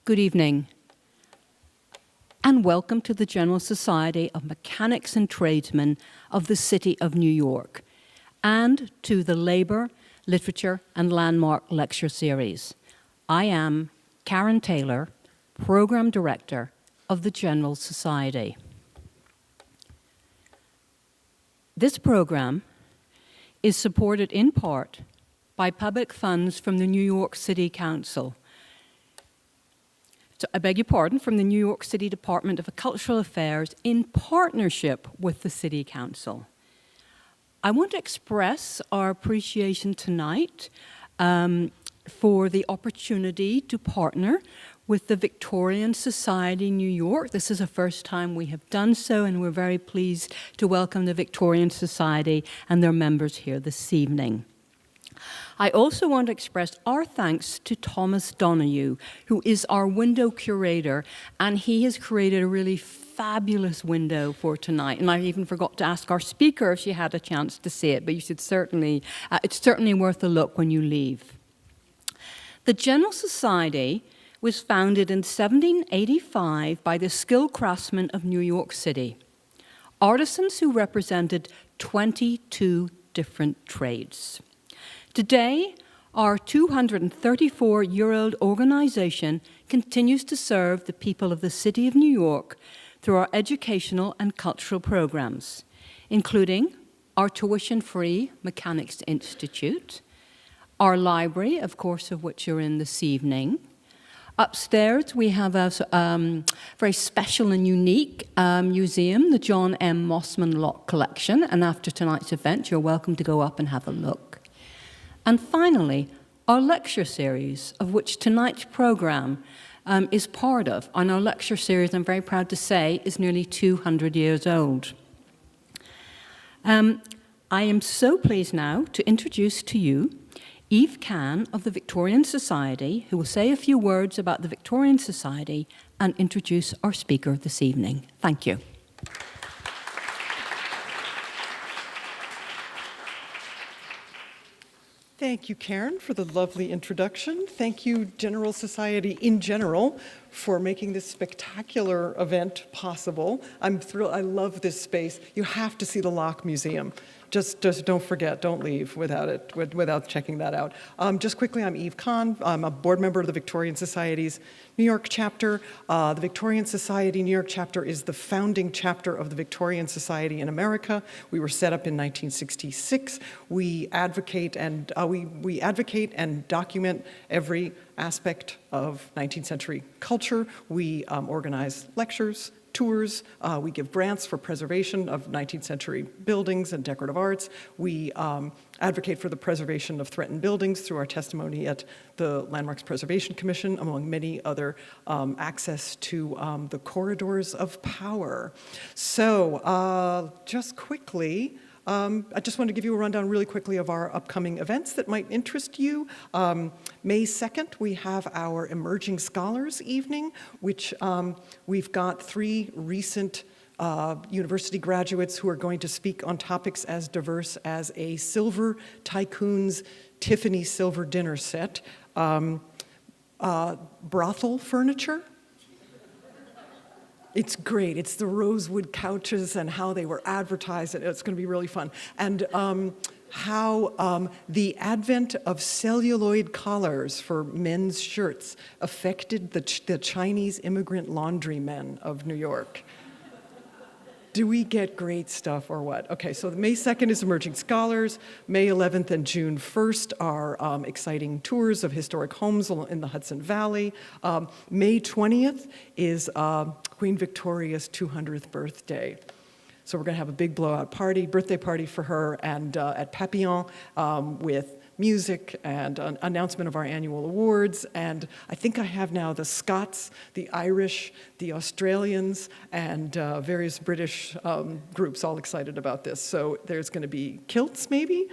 Good evening, and welcome to the General Society of Mechanics and Tradesmen of the City of New York, and to the Labor, Literature, and Landmark Lecture Series. I am Karin Taylor, Program Director of the General Society. This program is supported in part by public funds from the New York City Council. I beg your pardon, from the New York City Department of Cultural Affairs in partnership with the City Council. I want to express our appreciation tonight for the opportunity to partner with the Victorian Society New York. This is the first time we have done so, and we're very pleased to welcome the Victorian Society and their members here this evening. I also want to express our thanks to Thomas Donoghue, who is our window curator, and he has created a really fabulous window for tonight. And I even forgot to ask our speaker if she had a chance to see it, but you should certainly, it's certainly worth a look when you leave. The General Society was founded in 1785 by the skilled craftsmen of New York City, artisans who represented 22 different trades. Today, our 234-year-old organization continues to serve the people of the City of New York through our educational and cultural programs, including our tuition-free Mechanics Institute, our library, of course, of which you're in this evening. Upstairs, we have a very special and unique museum, the John M. Mossman Lock Collection, and after tonight's event, you're welcome to go up and have a look. And finally, our lecture series, of which tonight's program is part of. And our lecture series, I'm very proud to say, is nearly 200 years old. I am so pleased now to introduce to you Eve Kahn of the Victorian Society, who will say a few words about the Victorian Society and introduce our speaker this evening. Thank you. Thank you, Karin, for the lovely introduction. Thank you, General Society in general, for making this spectacular event possible. I'm thrilled. I love this space. You have to see the Lock Museum. Just don't forget, don't leave without checking that out. Just quickly, I'm Eve Kahn. I'm a board member of the Victorian Society's New York chapter. The Victorian Society New York chapter is the founding chapter of the Victorian Society in America. We were set up in 1966. We advocate and document every aspect of 19th century culture. We organize lectures, tours, we give grants for preservation of 19th century buildings and decorative arts. We advocate for the preservation of threatened buildings through our testimony at the Landmarks Preservation Commission, among many other access to the corridors of power. So just quickly, I just want to give you a rundown really quickly of our upcoming events that might interest you. May 2nd, we have our Emerging Scholars Evening, which we've got 3 recent university graduates who are going to speak on topics as diverse as a silver tycoon's Tiffany silver dinner set, brothel furniture. It's great. It's the rosewood couches and how they were advertised. It's going to be really fun. And how the advent of celluloid collars for men's shirts affected the Chinese immigrant laundrymen of New York. Do we get great stuff or what? Okay, so May 2nd is Emerging Scholars. May 11th and June 1st are exciting tours of historic homes in the Hudson Valley. May 20th is Queen Victoria's 200th birthday. So we're going to have a big blowout party, birthday party for her, and at Papillon with music and an announcement of our annual awards. And I think I have now the Scots, the Irish, the Australians, and various British groups all excited about this. So there's going to be kilts, maybe?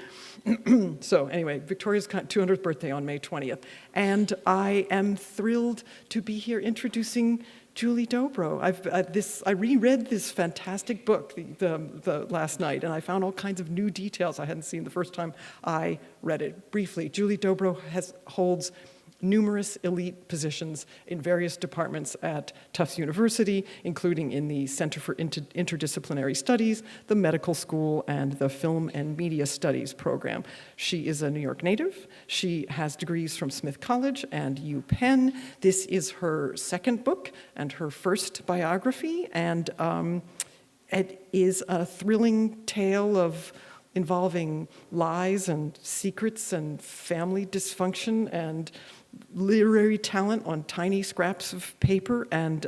So anyway, Victoria's 200th birthday on May 20th. And I am thrilled to be here introducing Julie Dobrow. I reread this fantastic book the last night, and I found all kinds of new details I hadn't seen the first time I read it. Briefly, Julie Dobrow holds numerous elite positions in various departments at Tufts University, including in the Center for Interdisciplinary Studies, the Medical School, and the Film and Media Studies program. She is a New York native. She has degrees from Smith College and UPenn. This is her second book and her first biography, and it is a thrilling tale involving lies and secrets and family dysfunction and literary talent on tiny scraps of paper, and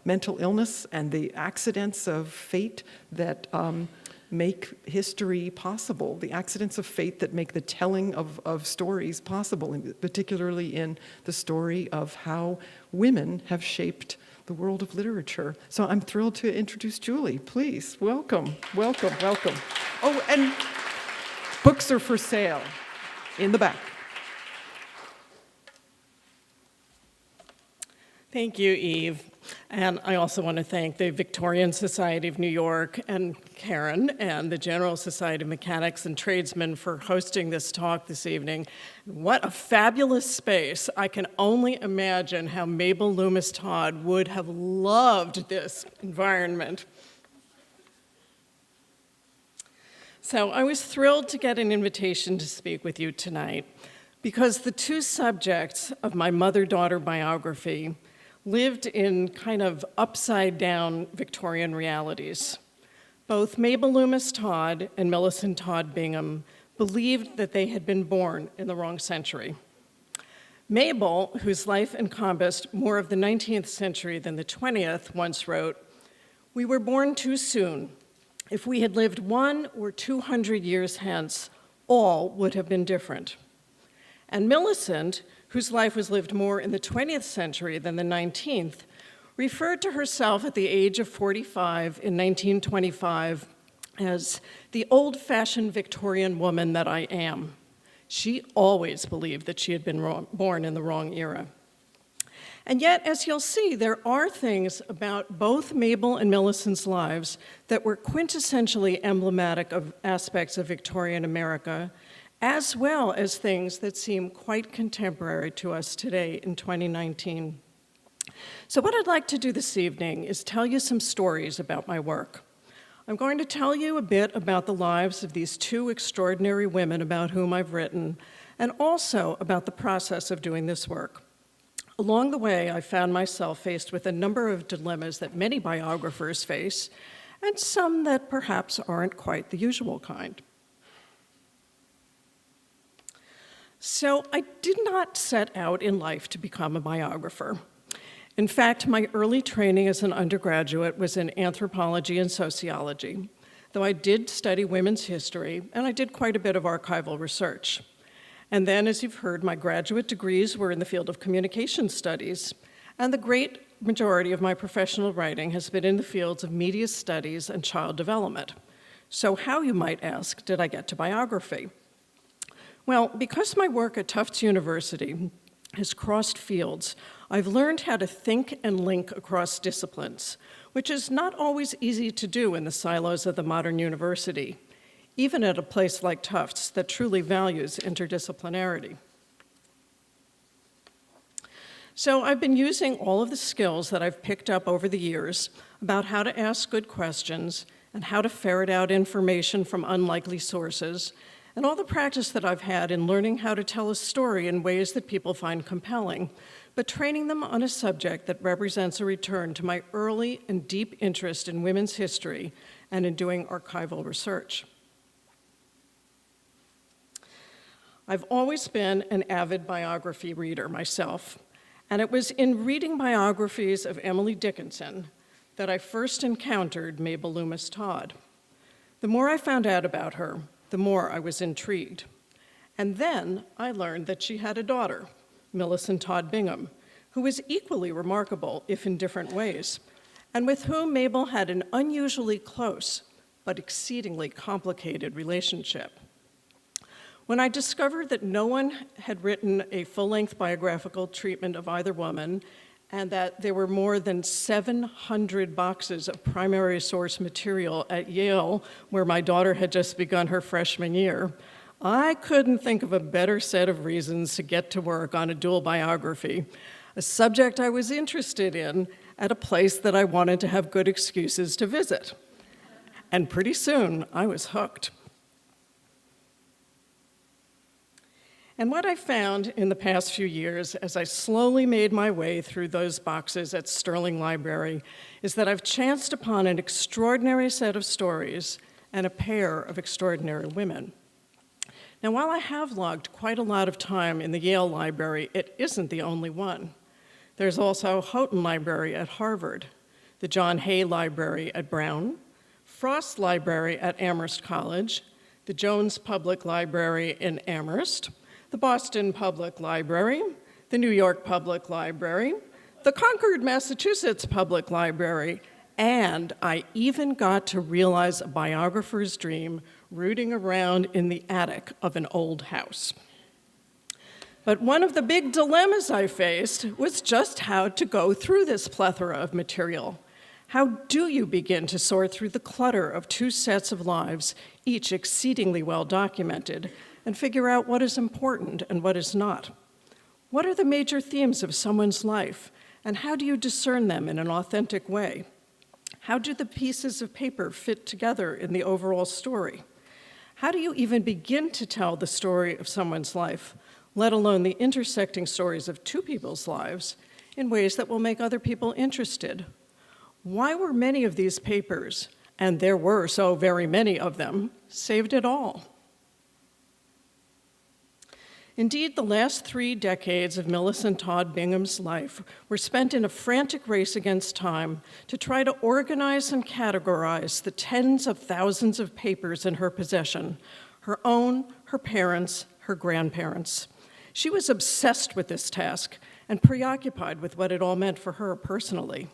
mental illness and the accidents of fate that make history possible, the accidents of fate that make the telling of stories possible, and particularly in the story of how women have shaped the world of literature. So I'm thrilled to introduce Julie. Please, welcome, welcome, welcome. Oh, and books are for sale in the back. Thank you, Eve. And I also want to thank the Victorian Society of New York and Karin and the General Society of Mechanics and Tradesmen for hosting this talk this evening. What a fabulous space. I can only imagine how Mabel Loomis Todd would have loved this environment. So I was thrilled to get an invitation to speak with you tonight because the two subjects of my mother-daughter biography lived in kind of upside-down Victorian realities. Both Mabel Loomis Todd and Millicent Todd Bingham believed that they had been born in the wrong century. Mabel, whose life encompassed more of the 19th century than the 20th, once wrote, "We were born too soon. If we had lived 100 or 200 years hence, all would have been different." And Millicent, whose life was lived more in the 20th century than the 19th, referred to herself at the age of 45 in 1925 as the old-fashioned Victorian woman that I am. She always believed that she had been born in the wrong era. And yet, as you'll see, there are things about both Mabel and Millicent's lives that were quintessentially emblematic of aspects of Victorian America, as well as things that seem quite contemporary to us today in 2019. So what I'd like to do this evening is tell you some stories about my work. I'm going to tell you a bit about the lives of these two extraordinary women about whom I've written, and also about the process of doing this work. Along the way, I found myself faced with a number of dilemmas that many biographers face, and some that perhaps aren't quite the usual kind. So I did not set out in life to become a biographer. In fact, my early training as an undergraduate was in anthropology and sociology, though I did study women's history, and I did quite a bit of archival research. And then, as you've heard, my graduate degrees were in the field of communication studies, and the great majority of my professional writing has been in the fields of media studies and child development. So how, you might ask, did I get to biography? Well, because my work at Tufts University has crossed fields, I've learned how to think and link across disciplines, which is not always easy to do in the silos of the modern university, even at a place like Tufts that truly values interdisciplinarity. So I've been using all of the skills that I've picked up over the years about how to ask good questions and how to ferret out information from unlikely sources, and all the practice that I've had in learning how to tell a story in ways that people find compelling, but training them on a subject that represents a return to my early and deep interest in women's history and in doing archival research. I've always been an avid biography reader myself, and it was in reading biographies of Emily Dickinson that I first encountered Mabel Loomis Todd. The more I found out about her, the more I was intrigued. And then I learned that she had a daughter, Millicent Todd Bingham, who was equally remarkable, if in different ways, and with whom Mabel had an unusually close but exceedingly complicated relationship. When I discovered that no one had written a full-length biographical treatment of either woman, and that there were more than 700 boxes of primary source material at Yale, where my daughter had just begun her freshman year, I couldn't think of a better set of reasons to get to work on a dual biography, a subject I was interested in at a place that I wanted to have good excuses to visit. And pretty soon, I was hooked. And what I found in the past few years, as I slowly made my way through those boxes at Sterling Library, is that I've chanced upon an extraordinary set of stories and a pair of extraordinary women. Now, while I have logged quite a lot of time in the Yale Library, it isn't the only one. There's also Houghton Library at Harvard, the John Hay Library at Brown, Frost Library at Amherst College, the Jones Public Library in Amherst, the Boston Public Library, the New York Public Library, the Concord, Massachusetts Public Library, and I even got to realize a biographer's dream rooting around in the attic of an old house. But one of the big dilemmas I faced was just how to go through this plethora of material. How do you begin to sort through the clutter of two sets of lives, each exceedingly well documented, and figure out what is important and what is not? What are the major themes of someone's life, and how do you discern them in an authentic way? How do the pieces of paper fit together in the overall story? How do you even begin to tell the story of someone's life, let alone the intersecting stories of two people's lives, in ways that will make other people interested? Why were many of these papers, and there were so very many of them, saved at all? Indeed, the last 3 decades of Millicent Todd Bingham's life were spent in a frantic race against time to try to organize and categorize the tens of thousands of papers in her possession, her own, her parents', her grandparents'. She was obsessed with this task and preoccupied with what it all meant for her personally.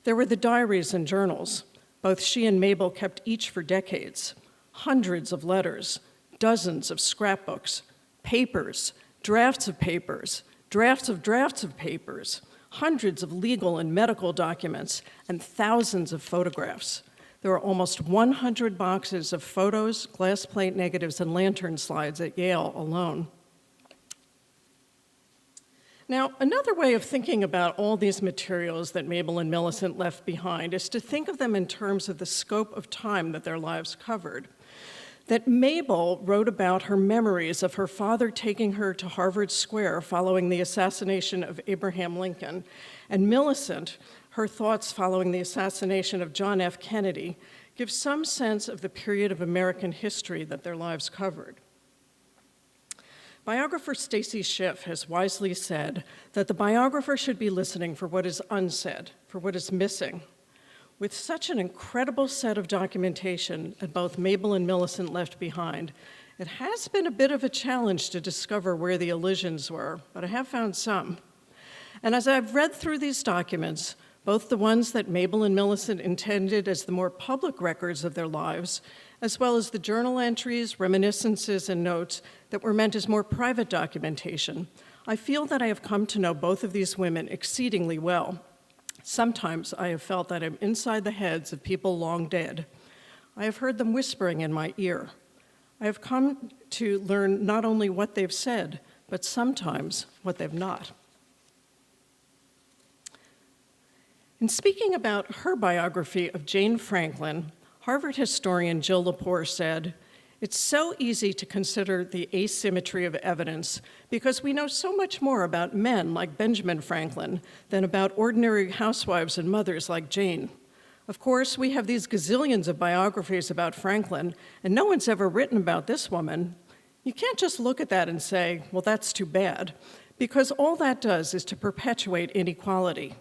There were the diaries and journals. Both she and Mabel kept each for decades. Hundreds of letters, dozens of scrapbooks, papers, drafts of papers, drafts of papers, hundreds of legal and medical documents, and thousands of photographs. There are almost 100 boxes of photos, glass plate negatives, and lantern slides at Yale alone. Now, another way of thinking about all these materials that Mabel and Millicent left behind is to think of them in terms of the scope of time that their lives covered. That Mabel wrote about her memories of her father taking her to Harvard Square following the assassination of Abraham Lincoln, and Millicent, her thoughts following the assassination of John F. Kennedy, give some sense of the period of American history that their lives covered. Biographer Stacy Schiff has wisely said that the biographer should be listening for what is unsaid, for what is missing. With such an incredible set of documentation that both Mabel and Millicent left behind, it has been a bit of a challenge to discover where the elisions were, but I have found some. And as I've read through these documents, both the ones that Mabel and Millicent intended as the more public records of their lives, as well as the journal entries, reminiscences, and notes that were meant as more private documentation, I feel that I have come to know both of these women exceedingly well. Sometimes I have felt that I'm inside the heads of people long dead. I have heard them whispering in my ear. I have come to learn not only what they've said, but sometimes what they've not. In speaking about her biography of Jane Franklin, Harvard historian Jill Lepore said, "It's so easy to consider the asymmetry of evidence because we know so much more about men like Benjamin Franklin than about ordinary housewives and mothers like Jane. Of course, we have these gazillions of biographies about Franklin, and no one's ever written about this woman. You can't just look at that and say, well, that's too bad, because all that does is to perpetuate inequality.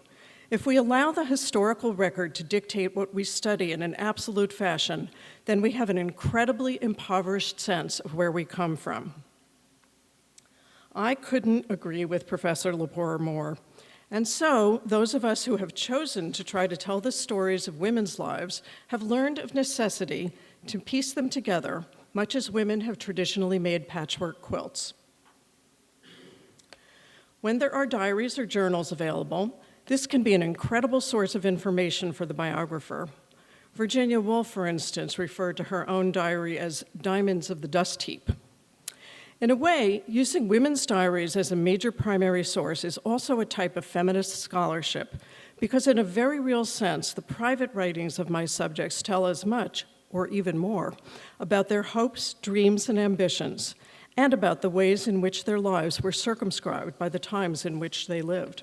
If we allow the historical record to dictate what we study in an absolute fashion, then we have an incredibly impoverished sense of where we come from." I couldn't agree with Professor Lepore more. And so, those of us who have chosen to try to tell the stories of women's lives have learned of necessity to piece them together, much as women have traditionally made patchwork quilts. When there are diaries or journals available, this can be an incredible source of information for the biographer. Virginia Woolf, for instance, referred to her own diary as diamonds of the dust heap. In a way, using women's diaries as a major primary source is also a type of feminist scholarship, because in a very real sense, the private writings of my subjects tell as much, or even more, about their hopes, dreams, and ambitions, and about the ways in which their lives were circumscribed by the times in which they lived.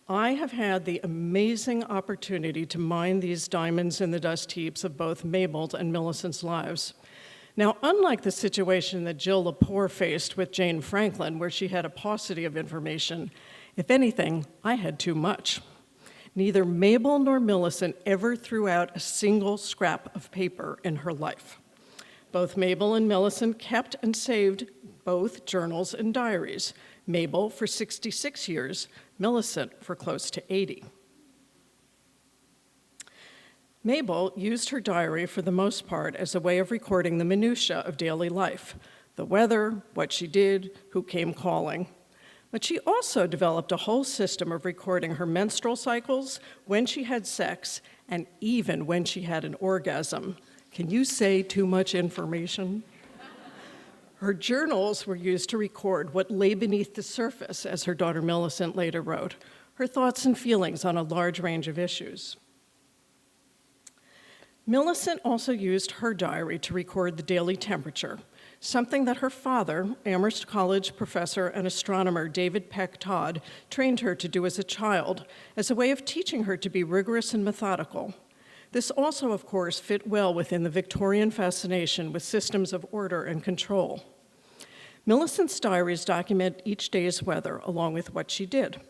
I have had the amazing opportunity to mine these diamonds in the dust heaps of both Mabel's and Millicent's lives. Now, unlike the situation that Jill Lepore faced with Jane Franklin, where she had a paucity of information, if anything, I had too much. Neither Mabel nor Millicent ever threw out a single scrap of paper in her life. Both Mabel and Millicent kept and saved both journals and diaries, Mabel for 66 years, Millicent for close to 80. Mabel used her diary for the most part as a way of recording the minutiae of daily life, the weather, what she did, who came calling. But she also developed a whole system of recording her menstrual cycles, when she had sex, and even when she had an orgasm. Can you say too much information? Her journals were used to record what lay beneath the surface, as her daughter Millicent later wrote, her thoughts and feelings on a large range of issues. Millicent also used her diary to record the daily temperature, something that her father, Amherst College professor and astronomer David Peck Todd, trained her to do as a child, as a way of teaching her to be rigorous and methodical. This also, of course, fit well within the Victorian fascination with systems of order and control. Millicent's diaries document each day's weather, along with what she did.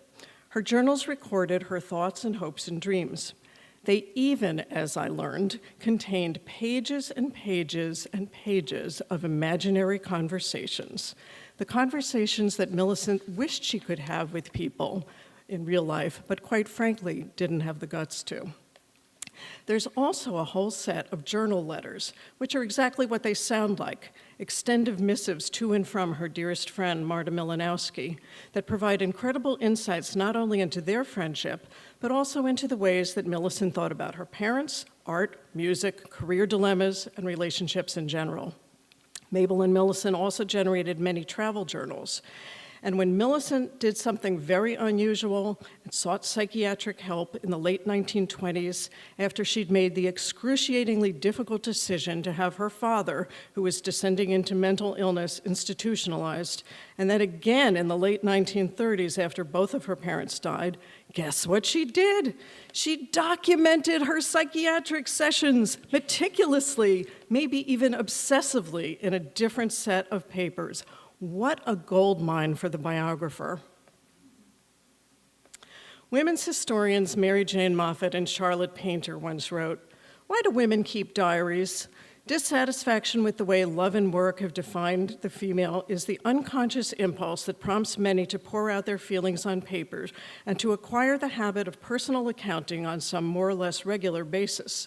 Her journals recorded her thoughts and hopes and dreams. They even, as I learned, contained pages and pages and pages of imaginary conversations, the conversations that Millicent wished she could have with people in real life, but quite frankly, didn't have the guts to. There's also a whole set of journal letters, which are exactly what they sound like, extended missives to and from her dearest friend, Marta Milanowski, that provide incredible insights not only into their friendship, but also into the ways that Millicent thought about her parents, art, music, career dilemmas, and relationships in general. Mabel and Millicent also generated many travel journals. And when Millicent did something very unusual and sought psychiatric help in the late 1920s, after she'd made the excruciatingly difficult decision to have her father, who was descending into mental illness, institutionalized, and then again in the late 1930s after both of her parents died, guess what she did? She documented her psychiatric sessions meticulously, maybe even obsessively, in a different set of papers. What a gold mine for the biographer. Women's historians Mary Jane Moffat and Charlotte Painter once wrote, "Why do women keep diaries? Dissatisfaction with the way love and work have defined the female is the unconscious impulse that prompts many to pour out their feelings on paper and to acquire the habit of personal accounting on some more or less regular basis.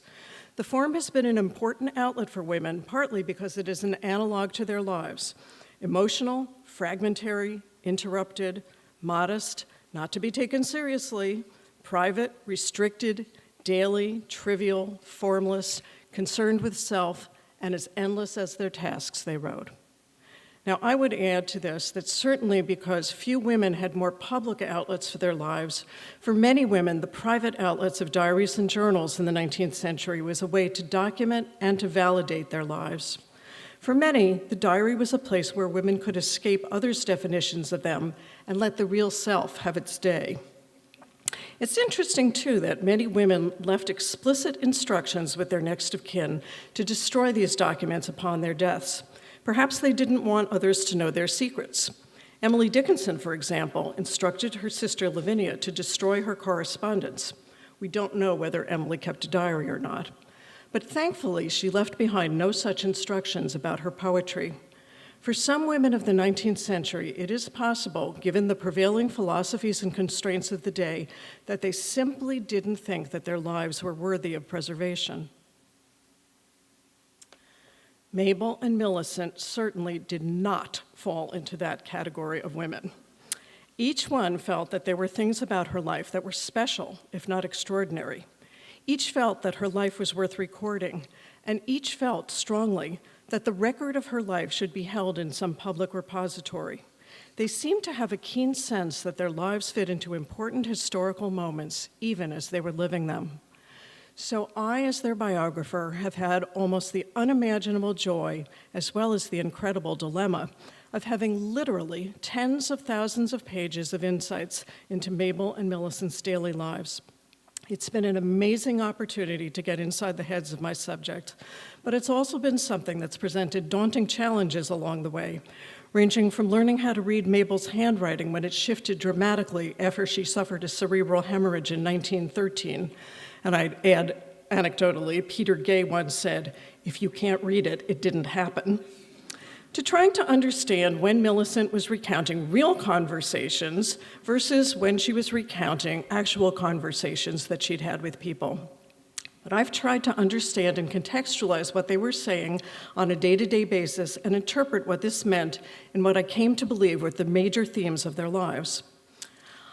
The form has been an important outlet for women, partly because it is an analog to their lives. Emotional, fragmentary, interrupted, modest, not to be taken seriously, private, restricted, daily, trivial, formless, concerned with self, and as endless as their tasks," they wrote. Now, I would add to this that certainly because few women had more public outlets for their lives, for many women, the private outlets of diaries and journals in the 19th century was a way to document and to validate their lives. For many, the diary was a place where women could escape others' definitions of them and let the real self have its day. It's interesting, too, that many women left explicit instructions with their next of kin to destroy these documents upon their deaths. Perhaps they didn't want others to know their secrets. Emily Dickinson, for example, instructed her sister Lavinia to destroy her correspondence. We don't know whether Emily kept a diary or not. But thankfully, she left behind no such instructions about her poetry. For some women of the 19th century, it is possible, given the prevailing philosophies and constraints of the day, that they simply didn't think that their lives were worthy of preservation. Mabel and Millicent certainly did not fall into that category of women. Each one felt that there were things about her life that were special, if not extraordinary. Each felt that her life was worth recording, and each felt strongly that the record of her life should be held in some public repository. They seemed to have a keen sense that their lives fit into important historical moments, even as they were living them. So I, as their biographer, have had almost the unimaginable joy, as well as the incredible dilemma, of having literally tens of thousands of pages of insights into Mabel and Millicent's daily lives. It's been an amazing opportunity to get inside the heads of my subject, but it's also been something that's presented daunting challenges along the way, ranging from learning how to read Mabel's handwriting when it shifted dramatically after she suffered a cerebral hemorrhage in 1913. And I'd add, anecdotally, Peter Gay once said, "If you can't read it, it didn't happen," to trying to understand when Millicent was recounting real conversations versus when she was recounting actual conversations that she'd had with people. But I've tried to understand and contextualize what they were saying on a day-to-day basis and interpret what this meant in what I came to believe were the major themes of their lives.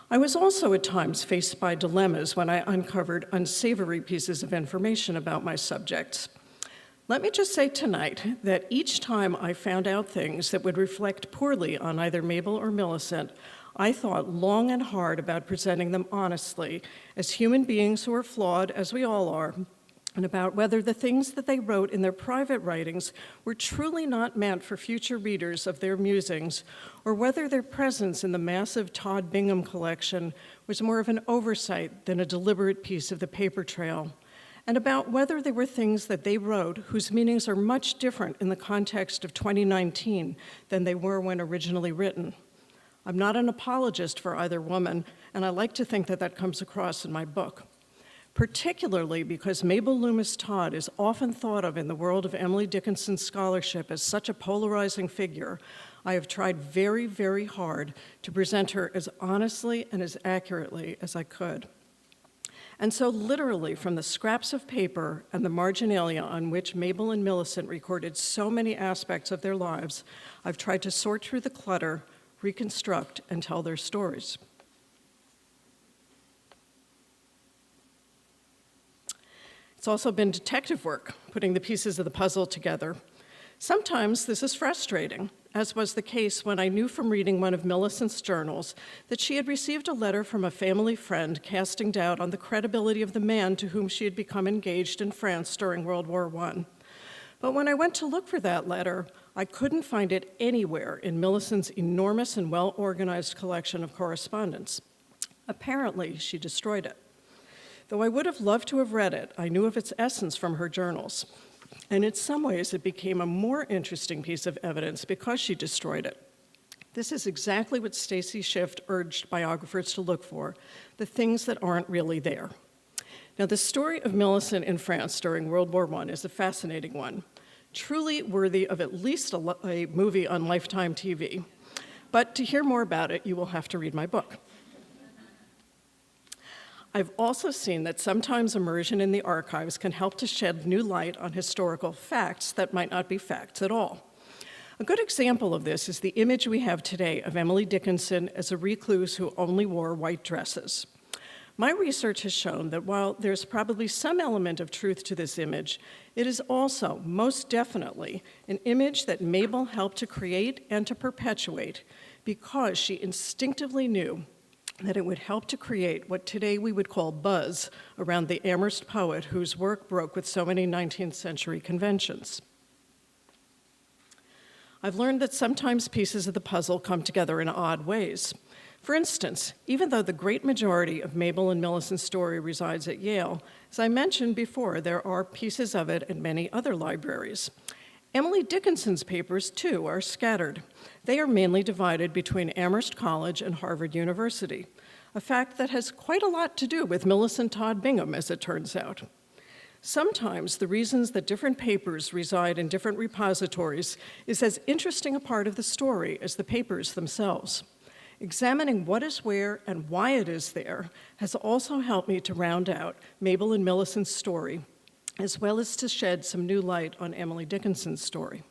I was also at times faced by dilemmas when I uncovered unsavory pieces of information about my subjects. Let me just say tonight that each time I found out things that would reflect poorly on either Mabel or Millicent, I thought long and hard about presenting them honestly as human beings who are flawed, as we all are, and about whether the things that they wrote in their private writings were truly not meant for future readers of their musings, or whether their presence in the massive Todd Bingham collection was more of an oversight than a deliberate piece of the paper trail, and about whether there were things that they wrote whose meanings are much different in the context of 2019 than they were when originally written. I'm not an apologist for either woman, and I like to think that that comes across in my book, particularly because Mabel Loomis Todd is often thought of in the world of Emily Dickinson's scholarship as such a polarizing figure. I have tried very, very hard to present her as honestly and as accurately as I could. And so literally from the scraps of paper and the marginalia on which Mabel and Millicent recorded so many aspects of their lives, I've tried to sort through the clutter, reconstruct, and tell their stories. It's also been detective work, putting the pieces of the puzzle together. Sometimes this is frustrating, as was the case when I knew from reading one of Millicent's journals that she had received a letter from a family friend casting doubt on the credibility of the man to whom she had become engaged in France during World War I. But when I went to look for that letter, I couldn't find it anywhere in Millicent's enormous and well-organized collection of correspondence. Apparently, she destroyed it. Though I would have loved to have read it, I knew of its essence from her journals. And in some ways, it became a more interesting piece of evidence because she destroyed it. This is exactly what Stacy Schiff urged biographers to look for, the things that aren't really there. Now, the story of Millicent in France during World War I is a fascinating one, truly worthy of at least a movie on Lifetime TV. But to hear more about it, you will have to read my book. I've also seen that sometimes immersion in the archives can help to shed new light on historical facts that might not be facts at all. A good example of this is the image we have today of Emily Dickinson as a recluse who only wore white dresses. My research has shown that while there's probably some element of truth to this image, it is also most definitely an image that Mabel helped to create and to perpetuate because she instinctively knew that it would help to create what today we would call buzz around the Amherst poet whose work broke with so many 19th century conventions. I've learned that sometimes pieces of the puzzle come together in odd ways. For instance, even though the great majority of Mabel and Millicent's story resides at Yale, as I mentioned before, there are pieces of it in many other libraries. Emily Dickinson's papers, too, are scattered. They are mainly divided between Amherst College and Harvard University, a fact that has quite a lot to do with Millicent Todd Bingham, as it turns out. Sometimes the reasons that different papers reside in different repositories is as interesting a part of the story as the papers themselves. Examining what is where and why it is there has also helped me to round out Mabel and Millicent's story, as well as to shed some new light on Emily Dickinson's story.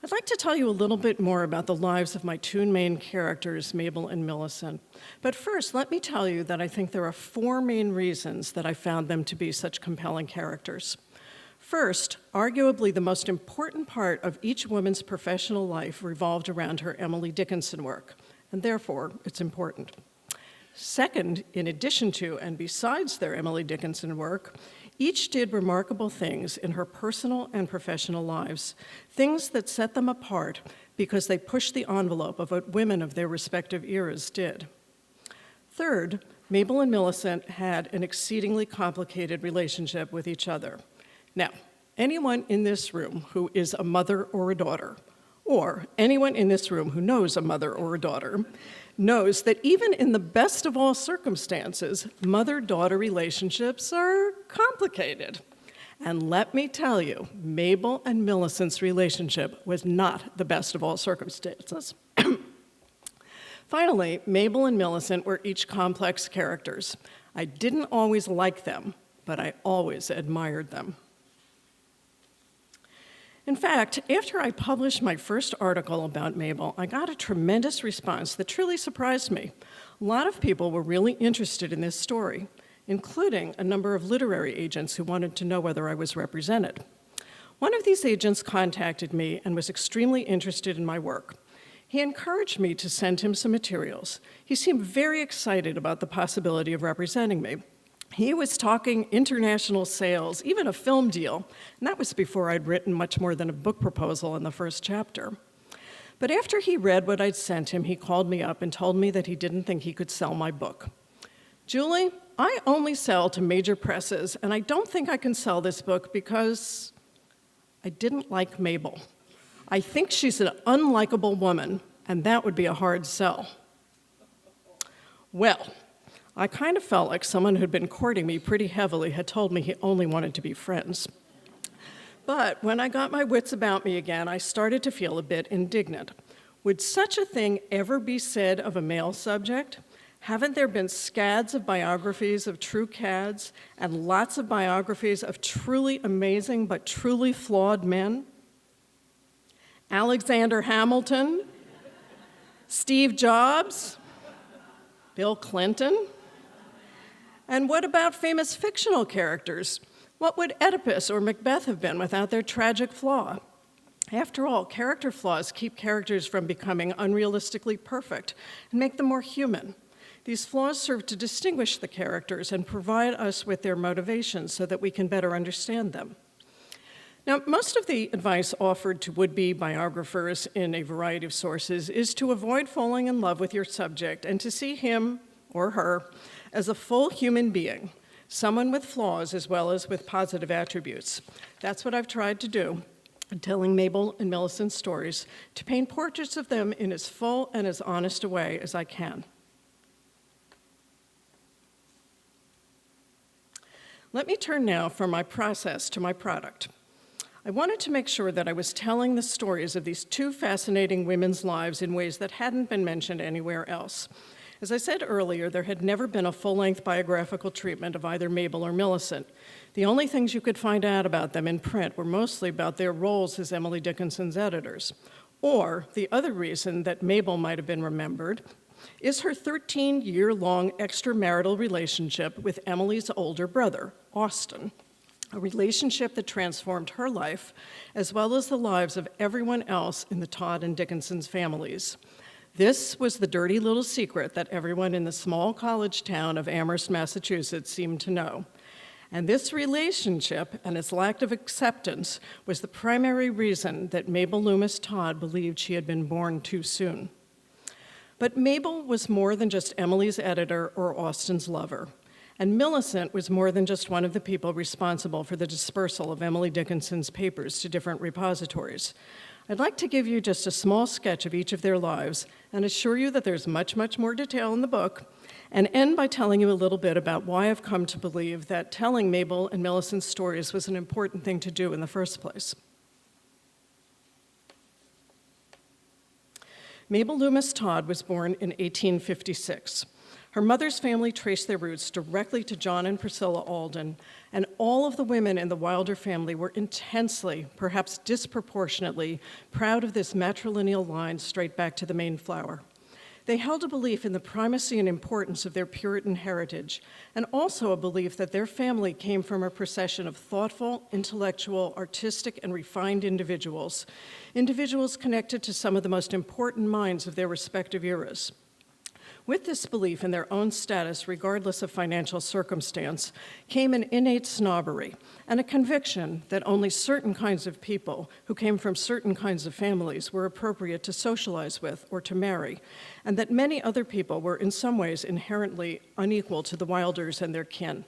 I'd like to tell you a little bit more about the lives of my two main characters, Mabel and Millicent. But first, let me tell you that I think there are four main reasons that I found them to be such compelling characters. First, arguably the most important part of each woman's professional life revolved around her Emily Dickinson work, and therefore it's important. Second, in addition to and besides their Emily Dickinson work, each did remarkable things in her personal and professional lives, things that set them apart because they pushed the envelope of what women of their respective eras did. Third, Mabel and Millicent had an exceedingly complicated relationship with each other. Now, anyone in this room who is a mother or a daughter, or anyone in this room who knows a mother or a daughter, knows that even in the best of all circumstances, mother-daughter relationships are complicated. And let me tell you, Mabel and Millicent's relationship was not the best of all circumstances. Finally, Mabel and Millicent were each complex characters. I didn't always like them, but I always admired them. In fact, after I published my first article about Mabel, I got a tremendous response that truly surprised me. A lot of people were really interested in this story, including a number of literary agents who wanted to know whether I was represented. One of these agents contacted me and was extremely interested in my work. He encouraged me to send him some materials. He seemed very excited about the possibility of representing me. He was talking international sales, even a film deal, and that was before I'd written much more than a book proposal in the first chapter. But after he read what I'd sent him, he called me up and told me that he didn't think he could sell my book. Julie, I only sell to major presses, and I don't think I can sell this book because I didn't like Mabel. I think she's an unlikable woman, and that would be a hard sell. Well, I kind of felt like someone who'd been courting me pretty heavily had told me he only wanted to be friends. But when I got my wits about me again, I started to feel a bit indignant. Would such a thing ever be said of a male subject? Haven't there been scads of biographies of true cads and lots of biographies of truly amazing but truly flawed men? Alexander Hamilton? Steve Jobs? Bill Clinton? And what about famous fictional characters? What would Oedipus or Macbeth have been without their tragic flaw? After all, character flaws keep characters from becoming unrealistically perfect and make them more human. These flaws serve to distinguish the characters and provide us with their motivations so that we can better understand them. Now, most of the advice offered to would-be biographers in a variety of sources is to avoid falling in love with your subject and to see him or her as a full human being, someone with flaws as well as with positive attributes. That's what I've tried to do in telling Mabel and Millicent's stories, to paint portraits of them in as full and as honest a way as I can. Let me turn now from my process to my product. I wanted to make sure that I was telling the stories of these two fascinating women's lives in ways that hadn't been mentioned anywhere else. As I said earlier, there had never been a full-length biographical treatment of either Mabel or Millicent. The only things you could find out about them in print were mostly about their roles as Emily Dickinson's editors. Or the other reason that Mabel might have been remembered is her 13-year-long extramarital relationship with Emily's older brother, Austin, a relationship that transformed her life as well as the lives of everyone else in the Todd and Dickinson's families. This was the dirty little secret that everyone in the small college town of Amherst, Massachusetts seemed to know. And this relationship and its lack of acceptance was the primary reason that Mabel Loomis Todd believed she had been born too soon. But Mabel was more than just Emily's editor or Austin's lover. And Millicent was more than just one of the people responsible for the dispersal of Emily Dickinson's papers to different repositories. I'd like to give you just a small sketch of each of their lives and assure you that there's much, much more detail in the book, and end by telling you a little bit about why I've come to believe that telling Mabel and Millicent's stories was an important thing to do in the first place. Mabel Loomis Todd was born in 1856. Her mother's family traced their roots directly to John and Priscilla Alden, and all of the women in the Wilder family were intensely, perhaps disproportionately, proud of this matrilineal line straight back to the Mayflower. They held a belief in the primacy and importance of their Puritan heritage, and also a belief that their family came from a procession of thoughtful, intellectual, artistic, and refined individuals connected to some of the most important minds of their respective eras. With this belief in their own status, regardless of financial circumstance, came an innate snobbery and a conviction that only certain kinds of people who came from certain kinds of families were appropriate to socialize with or to marry, and that many other people were in some ways inherently unequal to the Wilders and their kin.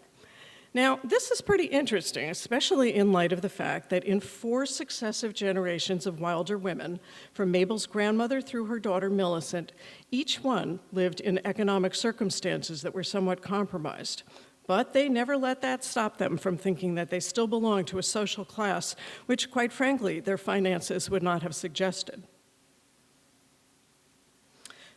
Now, this is pretty interesting, especially in light of the fact that in 4 successive generations of Wilder women, from Mabel's grandmother through her daughter Millicent, each one lived in economic circumstances that were somewhat compromised. But they never let that stop them from thinking that they still belonged to a social class, which, quite frankly, their finances would not have suggested.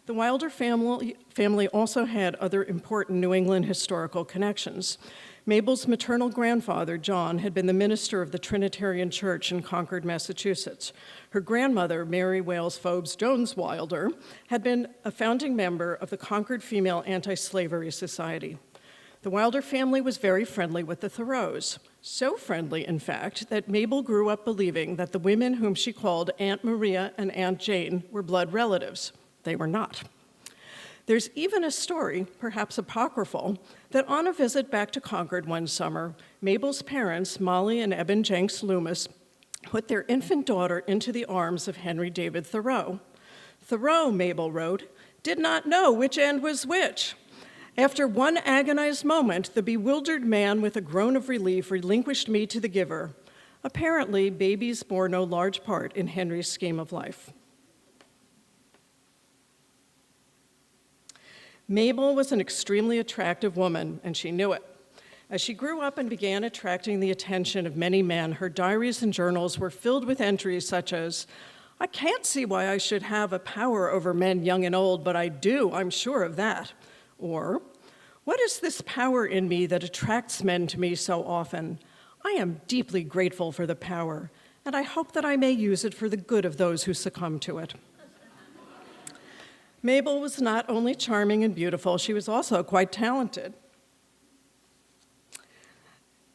The Wilder family also had other important New England historical connections. Mabel's maternal grandfather, John, had been the minister of the Trinitarian Church in Concord, Massachusetts. Her grandmother, Mary Wales Phobes Jones Wilder, had been a founding member of the Concord Female Anti-Slavery Society. The Wilder family was very friendly with the Thoreaus, so friendly, in fact, that Mabel grew up believing that the women whom she called Aunt Maria and Aunt Jane were blood relatives. They were not. There's even a story, perhaps apocryphal, that on a visit back to Concord one summer, Mabel's parents, Molly and Eben Jenks Loomis, put their infant daughter into the arms of Henry David Thoreau. Thoreau, Mabel wrote, did not know which end was which. After one agonized moment, the bewildered man with a groan of relief relinquished me to the giver. Apparently, babies bore no large part in Henry's scheme of life. Mabel was an extremely attractive woman, and she knew it. As she grew up and began attracting the attention of many men, her diaries and journals were filled with entries such as, "I can't see why I should have a power over men young and old, but I do, I'm sure of that." Or, "What is this power in me that attracts men to me so often? I am deeply grateful for the power, and I hope that I may use it for the good of those who succumb to it." Mabel was not only charming and beautiful, she was also quite talented.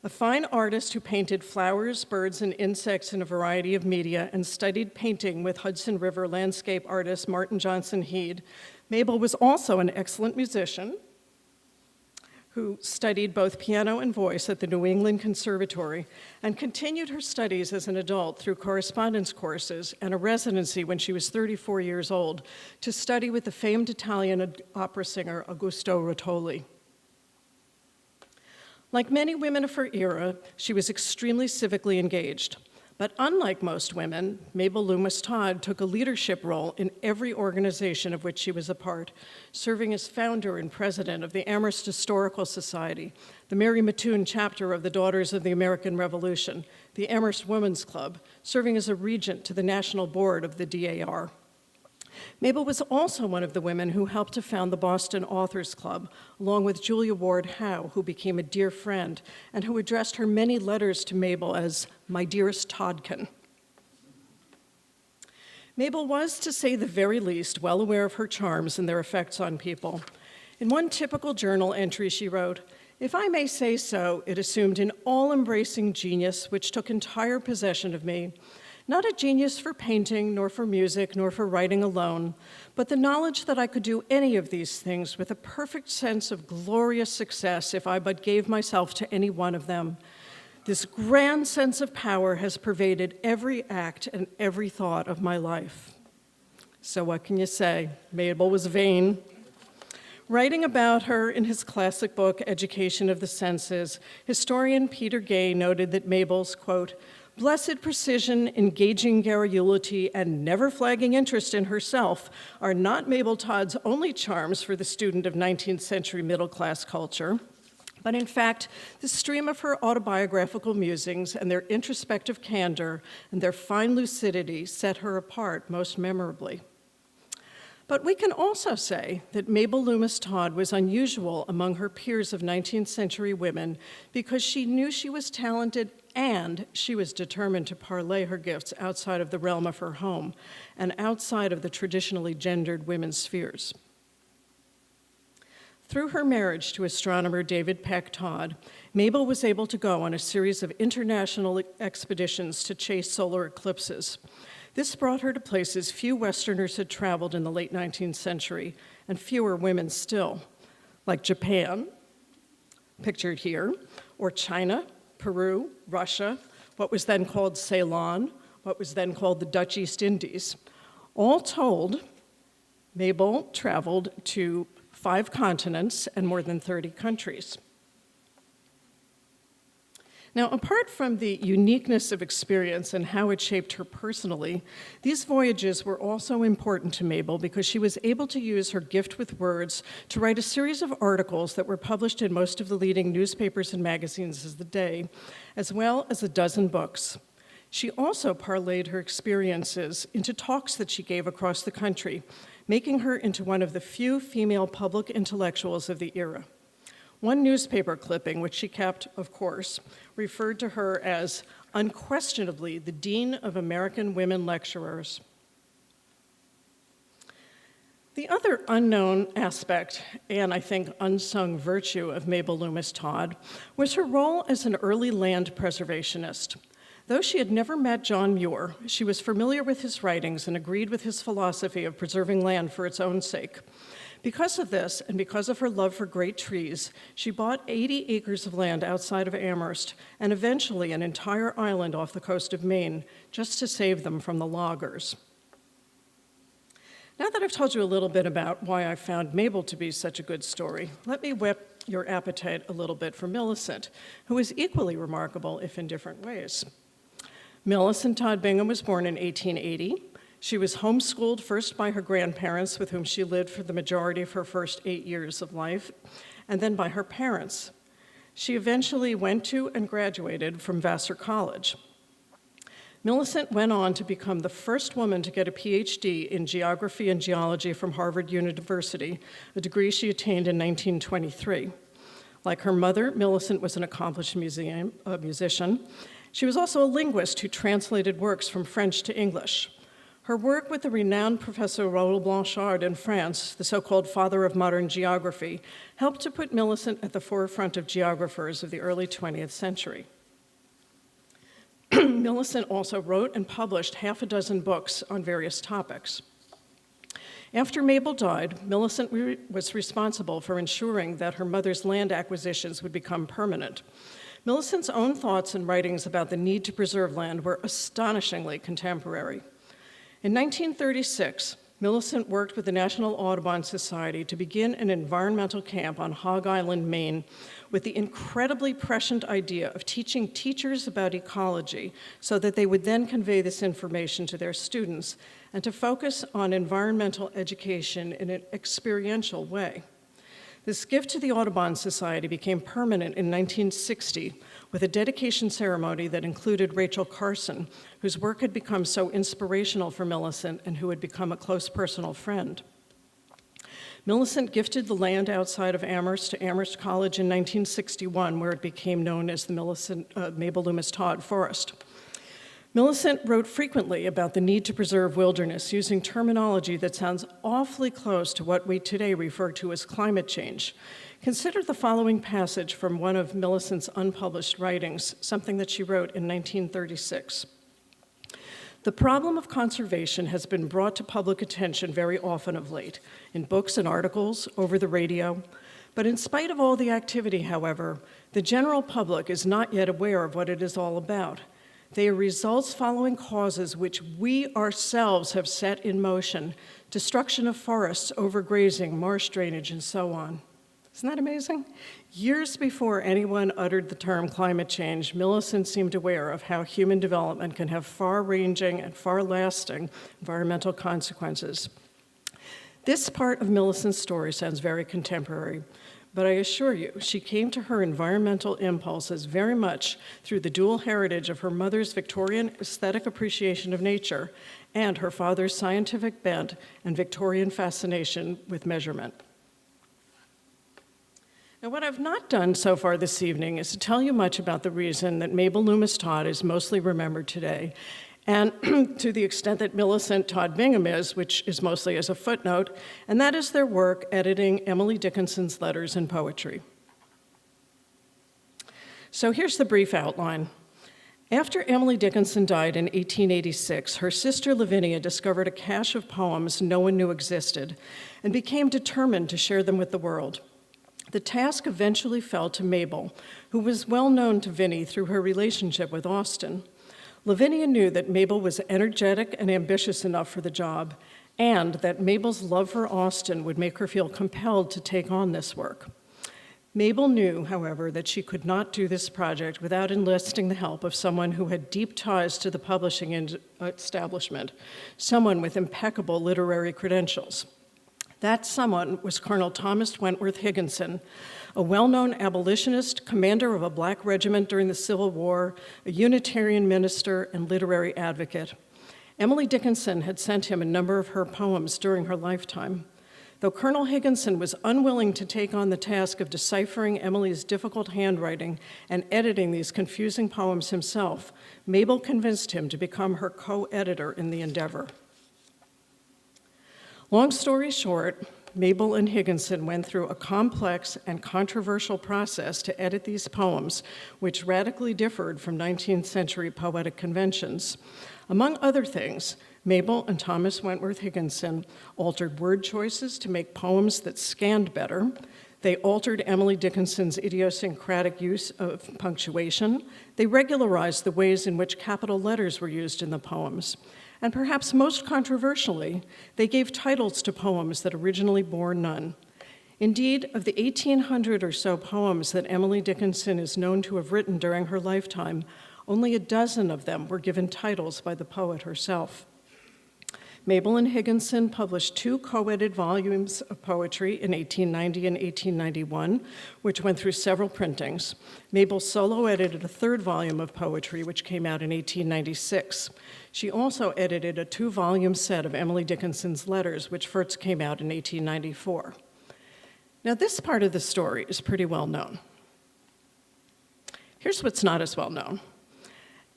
A fine artist who painted flowers, birds, and insects in a variety of media and studied painting with Hudson River landscape artist Martin Johnson Head, Mabel was also an excellent musician who studied both piano and voice at the New England Conservatory and continued her studies as an adult through correspondence courses and a residency when she was 34 years old to study with the famed Italian opera singer Augusto Rotoli. Like many women of her era, she was extremely civically engaged. But unlike most women, Mabel Loomis Todd took a leadership role in every organization of which she was a part, serving as founder and president of the Amherst Historical Society, the Mary Mattoon chapter of the Daughters of the American Revolution, the Amherst Women's Club, serving as a regent to the national board of the DAR. Mabel was also one of the women who helped to found the Boston Authors Club, along with Julia Ward Howe, who became a dear friend and who addressed her many letters to Mabel as "my dearest Toddkin." Mabel was, to say the very least, well aware of her charms and their effects on people. In one typical journal entry she wrote, "If I may say so, it assumed an all-embracing genius which took entire possession of me. Not a genius for painting, nor for music, nor for writing alone, but the knowledge that I could do any of these things with a perfect sense of glorious success if I but gave myself to any one of them. This grand sense of power has pervaded every act and every thought of my life." So what can you say? Mabel was vain. Writing about her in his classic book, Education of the Senses, historian Peter Gay noted that Mabel's, quote, "blessed precision, engaging garrulity, and never flagging interest in herself are not Mabel Todd's only charms for the student of 19th century middle-class culture, but in fact, the stream of her autobiographical musings and their introspective candor and their fine lucidity set her apart most memorably." But we can also say that Mabel Loomis Todd was unusual among her peers of 19th century women because she knew she was talented and she was determined to parlay her gifts outside of the realm of her home and outside of the traditionally gendered women's spheres. Through her marriage to astronomer David Peck Todd, Mabel was able to go on a series of international expeditions to chase solar eclipses. This brought her to places few Westerners had traveled in the late 19th century, and fewer women still, like Japan, pictured here, or China, Peru, Russia, what was then called Ceylon, what was then called the Dutch East Indies. All told, Mabel traveled to 5 continents and more than 30 countries. Now, apart from the uniqueness of experience and how it shaped her personally, these voyages were also important to Mabel because she was able to use her gift with words to write a series of articles that were published in most of the leading newspapers and magazines of the day, as well as a dozen books. She also parlayed her experiences into talks that she gave across the country, making her into one of the few female public intellectuals of the era. One newspaper clipping, which she kept, of course, referred to her as unquestionably the Dean of American Women Lecturers. The other unknown aspect, and I think unsung virtue of Mabel Loomis Todd, was her role as an early land preservationist. Though she had never met John Muir, she was familiar with his writings and agreed with his philosophy of preserving land for its own sake. Because of this, and because of her love for great trees, she bought 80 acres of land outside of Amherst, and eventually an entire island off the coast of Maine, just to save them from the loggers. Now that I've told you a little bit about why I found Mabel to be such a good story, let me whet your appetite a little bit for Millicent, who is equally remarkable, if in different ways. Millicent Todd Bingham was born in 1880. She was homeschooled first by her grandparents, with whom she lived for the majority of her first 8 years of life, and then by her parents. She eventually went to and graduated from Vassar College. Millicent went on to become the first woman to get a PhD in geography and geology from Harvard University, a degree she attained in 1923. Like her mother, Millicent was an accomplished musician. She was also a linguist who translated works from French to English. Her work with the renowned Professor Raoul Blanchard in France, the so-called father of modern geography, helped to put Millicent at the forefront of geographers of the early 20th century. Millicent also wrote and published half a dozen books on various topics. After Mabel died, Millicent was responsible for ensuring that her mother's land acquisitions would become permanent. Millicent's own thoughts and writings about the need to preserve land were astonishingly contemporary. In 1936, Millicent worked with the National Audubon Society to begin an environmental camp on Hog Island, Maine, with the incredibly prescient idea of teaching teachers about ecology so that they would then convey this information to their students and to focus on environmental education in an experiential way. This gift to the Audubon Society became permanent in 1960 with a dedication ceremony that included Rachel Carson, whose work had become so inspirational for Millicent and who had become a close personal friend. Millicent gifted the land outside of Amherst to Amherst College in 1961, where it became known as the Mabel Loomis Todd Forest. Millicent wrote frequently about the need to preserve wilderness using terminology that sounds awfully close to what we today refer to as climate change. Consider the following passage from one of Millicent's unpublished writings, something that she wrote in 1936. The problem of conservation has been brought to public attention very often of late, in books and articles, over the radio. But in spite of all the activity, however, the general public is not yet aware of what it is all about. They are results following causes which we ourselves have set in motion: destruction of forests, overgrazing, marsh drainage, and so on. Isn't that amazing? Years before anyone uttered the term climate change, Millicent seemed aware of how human development can have far-ranging and far-lasting environmental consequences. This part of Millicent's story sounds very contemporary, but I assure you, she came to her environmental impulses very much through the dual heritage of her mother's Victorian aesthetic appreciation of nature and her father's scientific bent and Victorian fascination with measurement. Now, what I've not done so far this evening is to tell you much about the reason that Mabel Loomis Todd is mostly remembered today, and to the extent that Millicent Todd Bingham is, which is mostly as a footnote, and that is their work editing Emily Dickinson's letters and poetry. So here's the brief outline. After Emily Dickinson died in 1886, her sister Lavinia discovered a cache of poems no one knew existed and became determined to share them with the world. The task eventually fell to Mabel, who was well known to Vinnie through her relationship with Austen. Lavinia knew that Mabel was energetic and ambitious enough for the job, and that Mabel's love for Austen would make her feel compelled to take on this work. Mabel knew, however, that she could not do this project without enlisting the help of someone who had deep ties to the publishing establishment, someone with impeccable literary credentials. That someone was Colonel Thomas Wentworth Higginson, a well-known abolitionist, commander of a black regiment during the Civil War, a Unitarian minister, and literary advocate. Emily Dickinson had sent him a number of her poems during her lifetime. Though Colonel Higginson was unwilling to take on the task of deciphering Emily's difficult handwriting and editing these confusing poems himself, Mabel convinced him to become her co-editor in the endeavor. Long story short, Mabel and Higginson went through a complex and controversial process to edit these poems, which radically differed from 19th century poetic conventions. Among other things, Mabel and Thomas Wentworth Higginson altered word choices to make poems that scanned better. They altered Emily Dickinson's idiosyncratic use of punctuation. They regularized the ways in which capital letters were used in the poems. And perhaps most controversially, they gave titles to poems that originally bore none. Indeed, of the 1,800 or so poems that Emily Dickinson is known to have written during her lifetime, only a dozen of them were given titles by the poet herself. Mabel and Higginson published 2 co-edited volumes of poetry in 1890 and 1891, which went through several printings. Mabel solo edited a 3rd volume of poetry, which came out in 1896. She also edited a 2-volume set of Emily Dickinson's letters, which first came out in 1894. Now, this part of the story is pretty well known. Here's what's not as well known.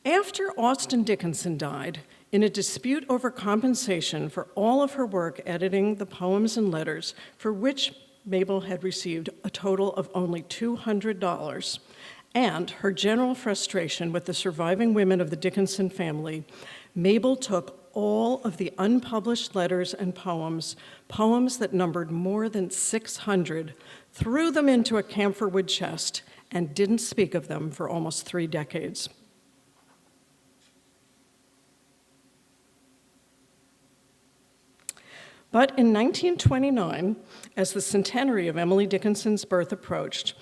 After Austen Dickinson died, in a dispute over compensation for all of her work editing the poems and letters, for which Mabel had received a total of only $200, and her general frustration with the surviving women of the Dickinson family, Mabel took all of the unpublished letters and poems that numbered more than 600, threw them into a camphor-wood chest, and didn't speak of them for almost 3 decades. But in 1929, as the centenary of Emily Dickinson's birth approached,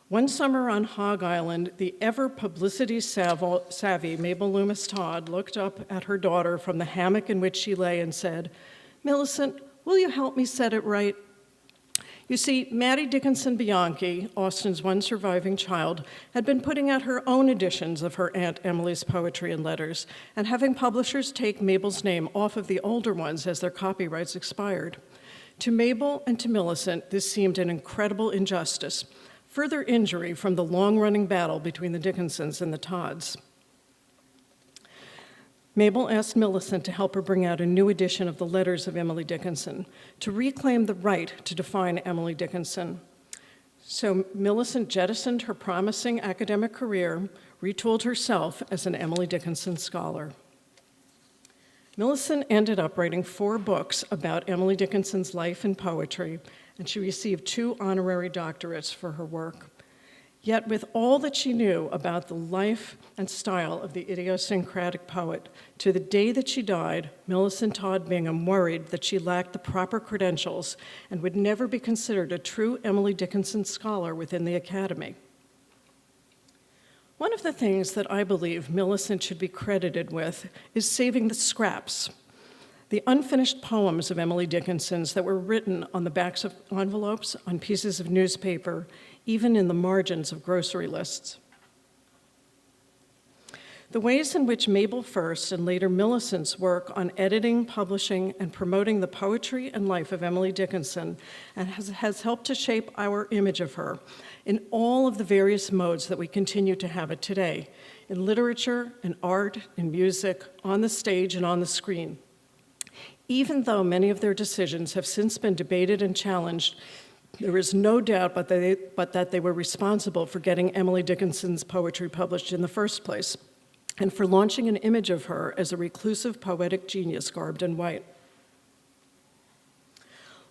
one summer on Hog Island, the ever publicity-savvy Mabel Loomis Todd looked up at her daughter from the hammock in which she lay and said, "Millicent, will you help me set it right?" You see, Maddie Dickinson Bianchi, Austen's one surviving child, had been putting out her own editions of her Aunt Emily's poetry and letters, and having publishers take Mabel's name off of the older ones as their copyrights expired. To Mabel and to Millicent, this seemed an incredible injustice, further injury from the long-running battle between the Dickinsons and the Todds. Mabel asked Millicent to help her bring out a new edition of the letters of Emily Dickinson, to reclaim the right to define Emily Dickinson. So Millicent jettisoned her promising academic career, retooled herself as an Emily Dickinson scholar. Millicent ended up writing 4 books about Emily Dickinson's life and poetry, and she received 2 honorary doctorates for her work. Yet with all that she knew about the life and style of the idiosyncratic poet, to the day that she died, Millicent Todd Bingham worried that she lacked the proper credentials and would never be considered a true Emily Dickinson scholar within the Academy. One of the things that I believe Millicent should be credited with is saving the scraps, the unfinished poems of Emily Dickinson's that were written on the backs of envelopes, on pieces of newspaper, even in the margins of grocery lists. The ways in which Mabel first and later Millicent's work on editing, publishing, and promoting the poetry and life of Emily Dickinson has helped to shape our image of her in all of the various modes that we continue to have it today, in literature, in art, in music, on the stage, and on the screen. Even though many of their decisions have since been debated and challenged, there is no doubt but that they were responsible for getting Emily Dickinson's poetry published in the first place, and for launching an image of her as a reclusive poetic genius garbed in white.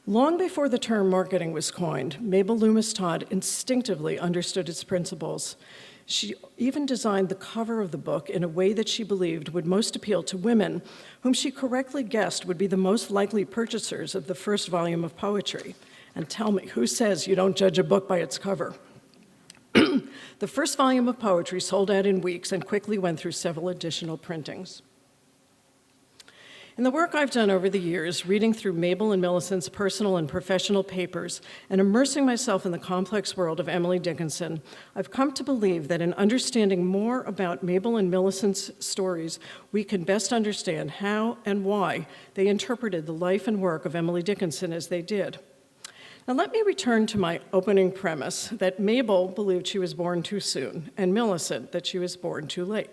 Long before the term marketing was coined, Mabel Loomis Todd instinctively understood its principles. She even designed the cover of the book in a way that she believed would most appeal to women, whom she correctly guessed would be the most likely purchasers of the first volume of poetry. And tell me, who says you don't judge a book by its cover? The first volume of poetry sold out in weeks and quickly went through several additional printings. In the work I've done over the years, reading through Mabel and Millicent's personal and professional papers and immersing myself in the complex world of Emily Dickinson, I've come to believe that in understanding more about Mabel and Millicent's stories, we can best understand how and why they interpreted the life and work of Emily Dickinson as they did. Now let me return to my opening premise that Mabel believed she was born too soon and Millicent that she was born too late.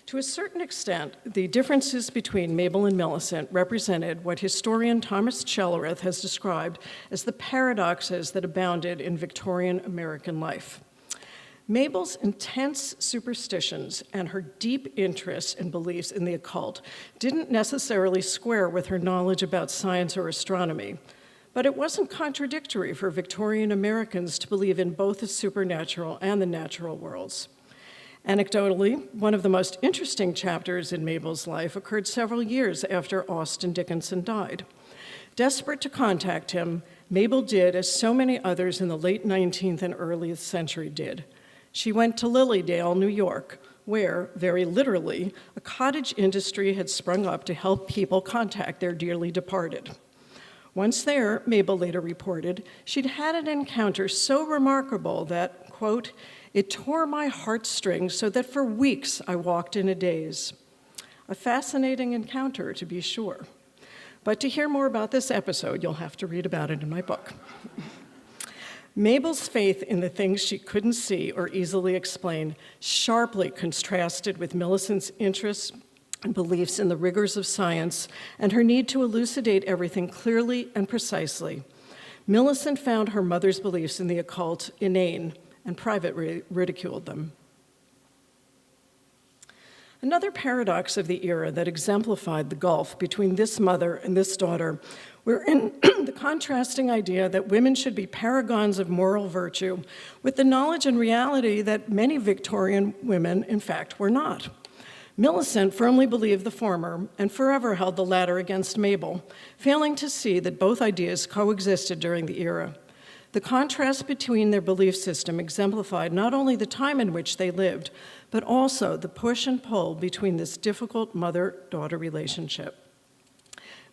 To a certain extent, the differences between Mabel and Millicent represented what historian Thomas Chellereth has described as the paradoxes that abounded in Victorian American life. Mabel's intense superstitions and her deep interest and beliefs in the occult didn't necessarily square with her knowledge about science or astronomy, but it wasn't contradictory for Victorian Americans to believe in both the supernatural and the natural worlds. Anecdotally, one of the most interesting chapters in Mabel's life occurred several years after Austin Dickinson died. Desperate to contact him, Mabel did as so many others in the late 19th and early century did. She went to Lilydale, New York, where, very literally, a cottage industry had sprung up to help people contact their dearly departed. Once there, Mabel later reported, she'd had an encounter so remarkable that, quote, "It tore my heartstrings so that for weeks I walked in a daze." A fascinating encounter, to be sure. But to hear more about this episode, you'll have to read about it in my book. Mabel's faith in the things she couldn't see or easily explain sharply contrasted with Millicent's interests and beliefs in the rigors of science and her need to elucidate everything clearly and precisely. Millicent found her mother's beliefs in the occult inane and privately ridiculed them. Another paradox of the era that exemplified the gulf between this mother and this daughter were in the contrasting idea that women should be paragons of moral virtue, with the knowledge and reality that many Victorian women, in fact, were not. Millicent firmly believed the former and forever held the latter against Mabel, failing to see that both ideas coexisted during the era. The contrast between their belief system exemplified not only the time in which they lived, but also the push and pull between this difficult mother-daughter relationship.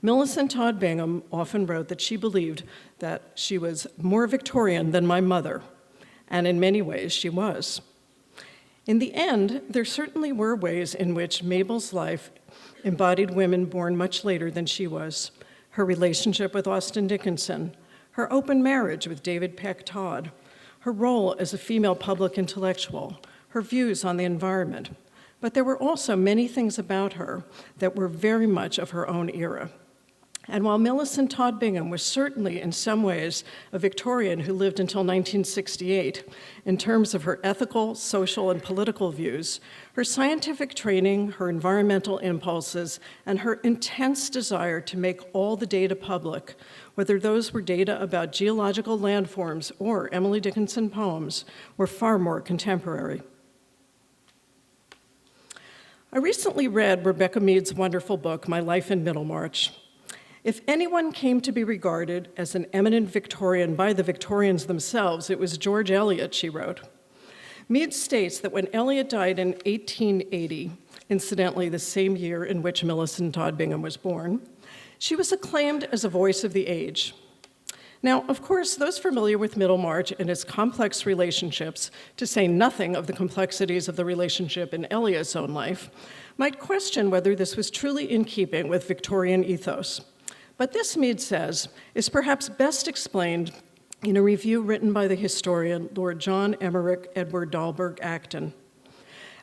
Millicent Todd Bingham often wrote that she believed that she was more Victorian than my mother, and in many ways she was. In the end, there certainly were ways in which Mabel's life embodied women born much later than she was. Her relationship with Austin Dickinson, her open marriage with David Peck Todd, her role as a female public intellectual, her views on the environment. But there were also many things about her that were very much of her own era. And while Millicent Todd Bingham was certainly in some ways a Victorian who lived until 1968, in terms of her ethical, social, and political views, her scientific training, her environmental impulses, and her intense desire to make all the data public, whether those were data about geological landforms or Emily Dickinson poems, were far more contemporary. I recently read Rebecca Mead's wonderful book, My Life in Middlemarch. If anyone came to be regarded as an eminent Victorian by the Victorians themselves, it was George Eliot, she wrote. Mead states that when Eliot died in 1880, incidentally the same year in which Millicent Todd Bingham was born, she was acclaimed as a voice of the age. Now, of course, those familiar with Middlemarch and its complex relationships, to say nothing of the complexities of the relationship in Eliot's own life, might question whether this was truly in keeping with Victorian ethos. But this, Mead says, is perhaps best explained in a review written by the historian Lord John Emmerich Edward Dahlberg Acton.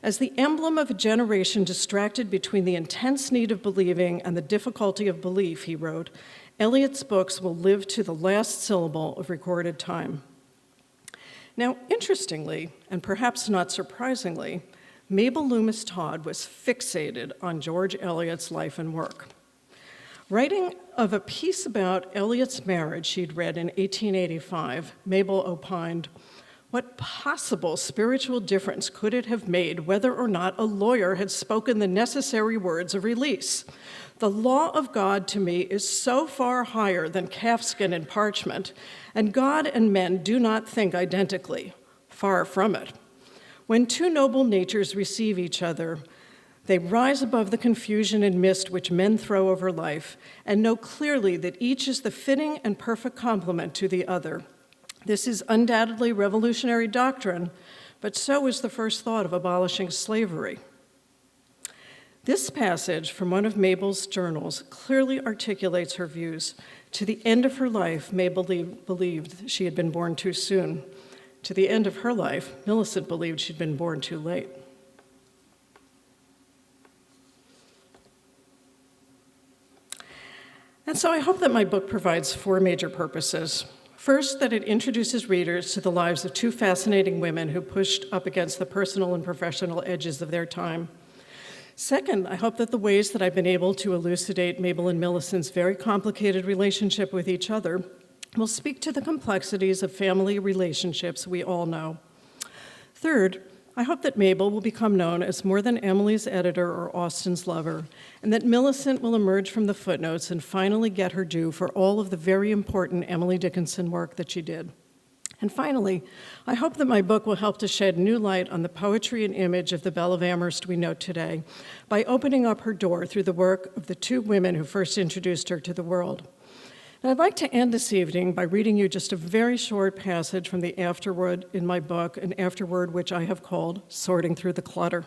As the emblem of a generation distracted between the intense need of believing and the difficulty of belief, he wrote, Eliot's books will live to the last syllable of recorded time. Now, interestingly, and perhaps not surprisingly, Mabel Loomis Todd was fixated on George Eliot's life and work. Writing of a piece about Eliot's marriage she'd read in 1885, Mabel opined, "What possible spiritual difference could it have made whether or not a lawyer had spoken the necessary words of release? The law of God to me is so far higher than calfskin and parchment, and God and men do not think identically. Far from it. When two noble natures receive each other, they rise above the confusion and mist which men throw over life, and know clearly that each is the fitting and perfect complement to the other. This is undoubtedly revolutionary doctrine, but so is the first thought of abolishing slavery." This passage from one of Mabel's journals clearly articulates her views. To the end of her life, Mabel believed she had been born too soon. To the end of her life, Millicent believed she'd been born too late. And so I hope that my book provides four major purposes. First, that it introduces readers to the lives of two fascinating women who pushed up against the personal and professional edges of their time. Second, I hope that the ways that I've been able to elucidate Mabel and Millicent's very complicated relationship with each other will speak to the complexities of family relationships we all know. Third, I hope that Mabel will become known as more than Emily's editor or Austen's lover, and that Millicent will emerge from the footnotes and finally get her due for all of the very important Emily Dickinson work that she did. And finally, I hope that my book will help to shed new light on the poetry and image of the Belle of Amherst we know today by opening up her door through the work of the two women who first introduced her to the world. And I'd like to end this evening by reading you just a very short passage from the afterword in my book, an afterword which I have called Sorting Through the Clutter.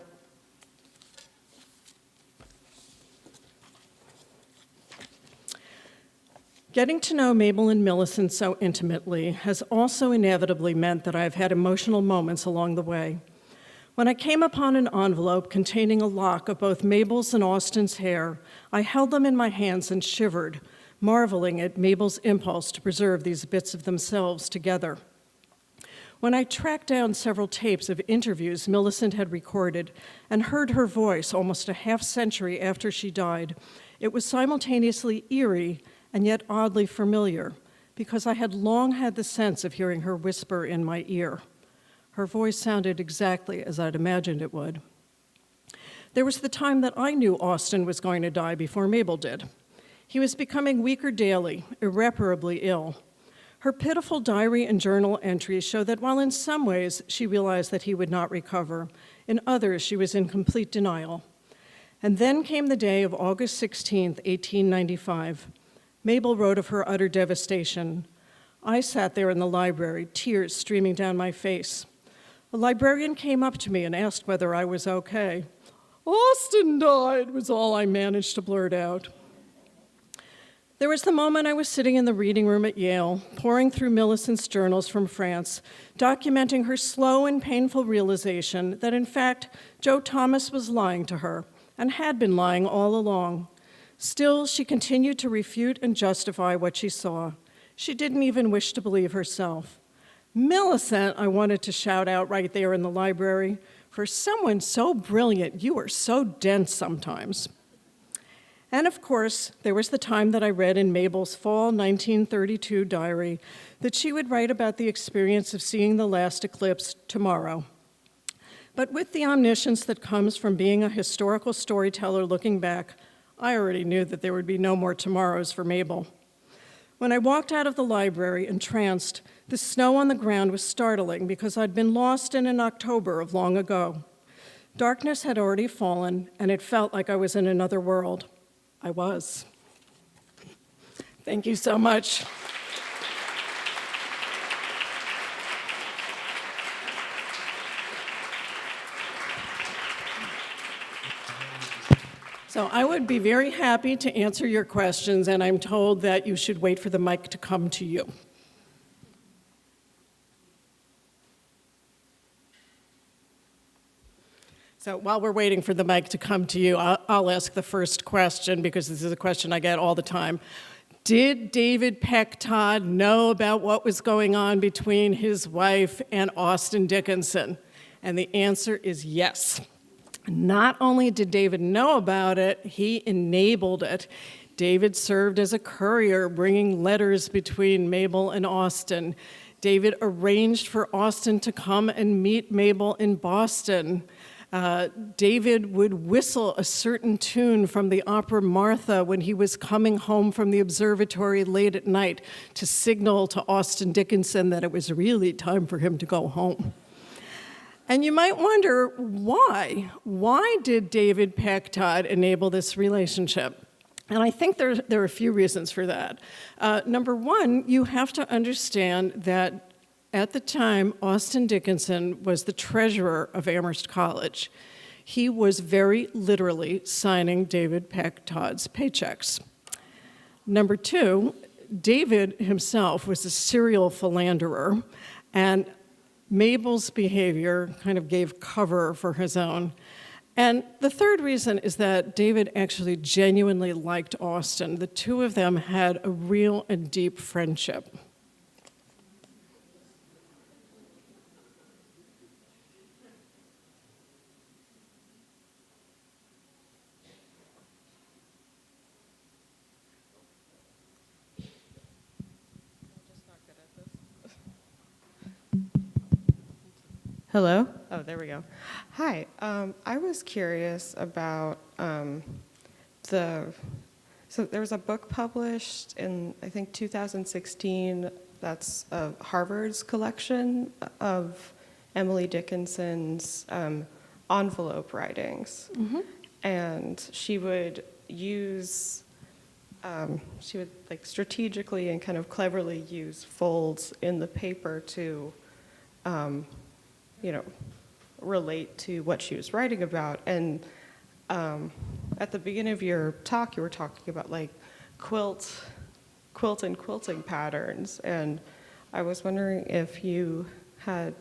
Getting to know Mabel and Millicent so intimately has also inevitably meant that I've had emotional moments along the way. When I came upon an envelope containing a lock of both Mabel's and Austen's hair, I held them in my hands and shivered, marveling at Mabel's impulse to preserve these bits of themselves together. When I tracked down several tapes of interviews Millicent had recorded and heard her voice almost a half-century after she died, it was simultaneously eerie and yet oddly familiar, because I had long had the sense of hearing her whisper in my ear. Her voice sounded exactly as I'd imagined it would. There was the time that I knew Austen was going to die before Mabel did. He was becoming weaker daily, irreparably ill. Her pitiful diary and journal entries show that while in some ways she realized that he would not recover, in others she was in complete denial. And then came the day of August 16th, 1895. Mabel wrote of her utter devastation. I sat there in the library, tears streaming down my face. A librarian came up to me and asked whether I was okay. "Austen died," was all I managed to blurt out. There was the moment I was sitting in the reading room at Yale, poring through Millicent's journals from France, documenting her slow and painful realization that, in fact, Joe Thomas was lying to her, and had been lying all along. Still, she continued to refute and justify what she saw. She didn't even wish to believe herself. "Millicent," I wanted to shout out right there in the library, "for someone so brilliant, you are so dense sometimes." And of course, there was the time that I read in Mabel's fall 1932 diary that she would write about the experience of seeing the last eclipse tomorrow. But with the omniscience that comes from being a historical storyteller looking back, I already knew that there would be no more tomorrows for Mabel. When I walked out of the library entranced, the snow on the ground was startling because I'd been lost in October of long ago. Darkness had already fallen, and it felt like I was in another world. I was. Thank you so much. So I would be very happy to answer your questions, and I'm told that you should wait for the mic to come to you. So while we're waiting for the mic to come to you, I'll ask the first question because this is a question I get all the time. Did David Peck Todd know about what was going on between his wife and Austin Dickinson? And the answer is yes. Not only did David know about it, he enabled it. David served as a courier, bringing letters between Mabel and Austin. David arranged for Austin to come and meet Mabel in Boston. David would whistle a certain tune from the opera Martha when he was coming home from the observatory late at night to signal to Austin Dickinson that it was really time for him to go home. And you might wonder, why? Why did David Peck Todd enable this relationship? And I think there are a few reasons for that. Number one, you have to understand that at the time, Austin Dickinson was the treasurer of Amherst College. He was very literally signing David Peck Todd's paychecks. Number two, David himself was a serial philanderer, and Mabel's behavior kind of gave cover for his own. And the third reason is that David actually genuinely liked Austin. The two of them had a real and deep friendship. Hello? Oh, there we go. Hi. I was curious about so there was a book published in, I think, 2016 that's Harvard's collection of Emily Dickinson's envelope writings. Mm-hmm. And she would use, like strategically and kind of cleverly use folds in the paper to relate to what she was writing about. And at the beginning of your talk, you were talking about like quilt and quilting patterns. And I was wondering if you had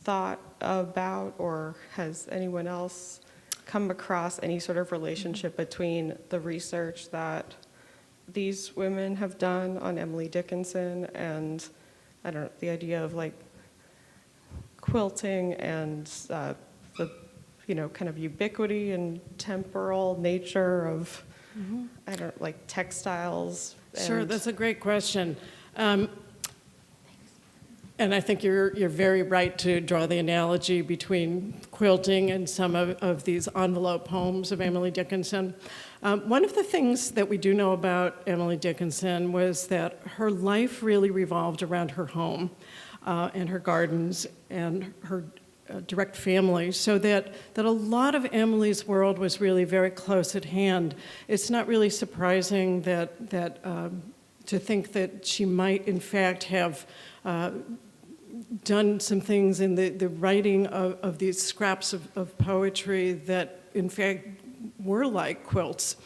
thought about, or has anyone else come across any sort of relationship between the research that these women have done on Emily Dickinson and, I don't know, the idea of like quilting and the kind of ubiquity and temporal nature of, I don't know, like textiles. Sure, that's a great question. And I think you're very right to draw the analogy between quilting and some of these envelope poems of Emily Dickinson. One of the things that we do know about Emily Dickinson was that her life really revolved around her home and her gardens and her direct family, so that a lot of Emily's world was really very close at hand. It's not really surprising that to think that she might, in fact, have done some things in the writing of these scraps of poetry that, in fact, were like quilts.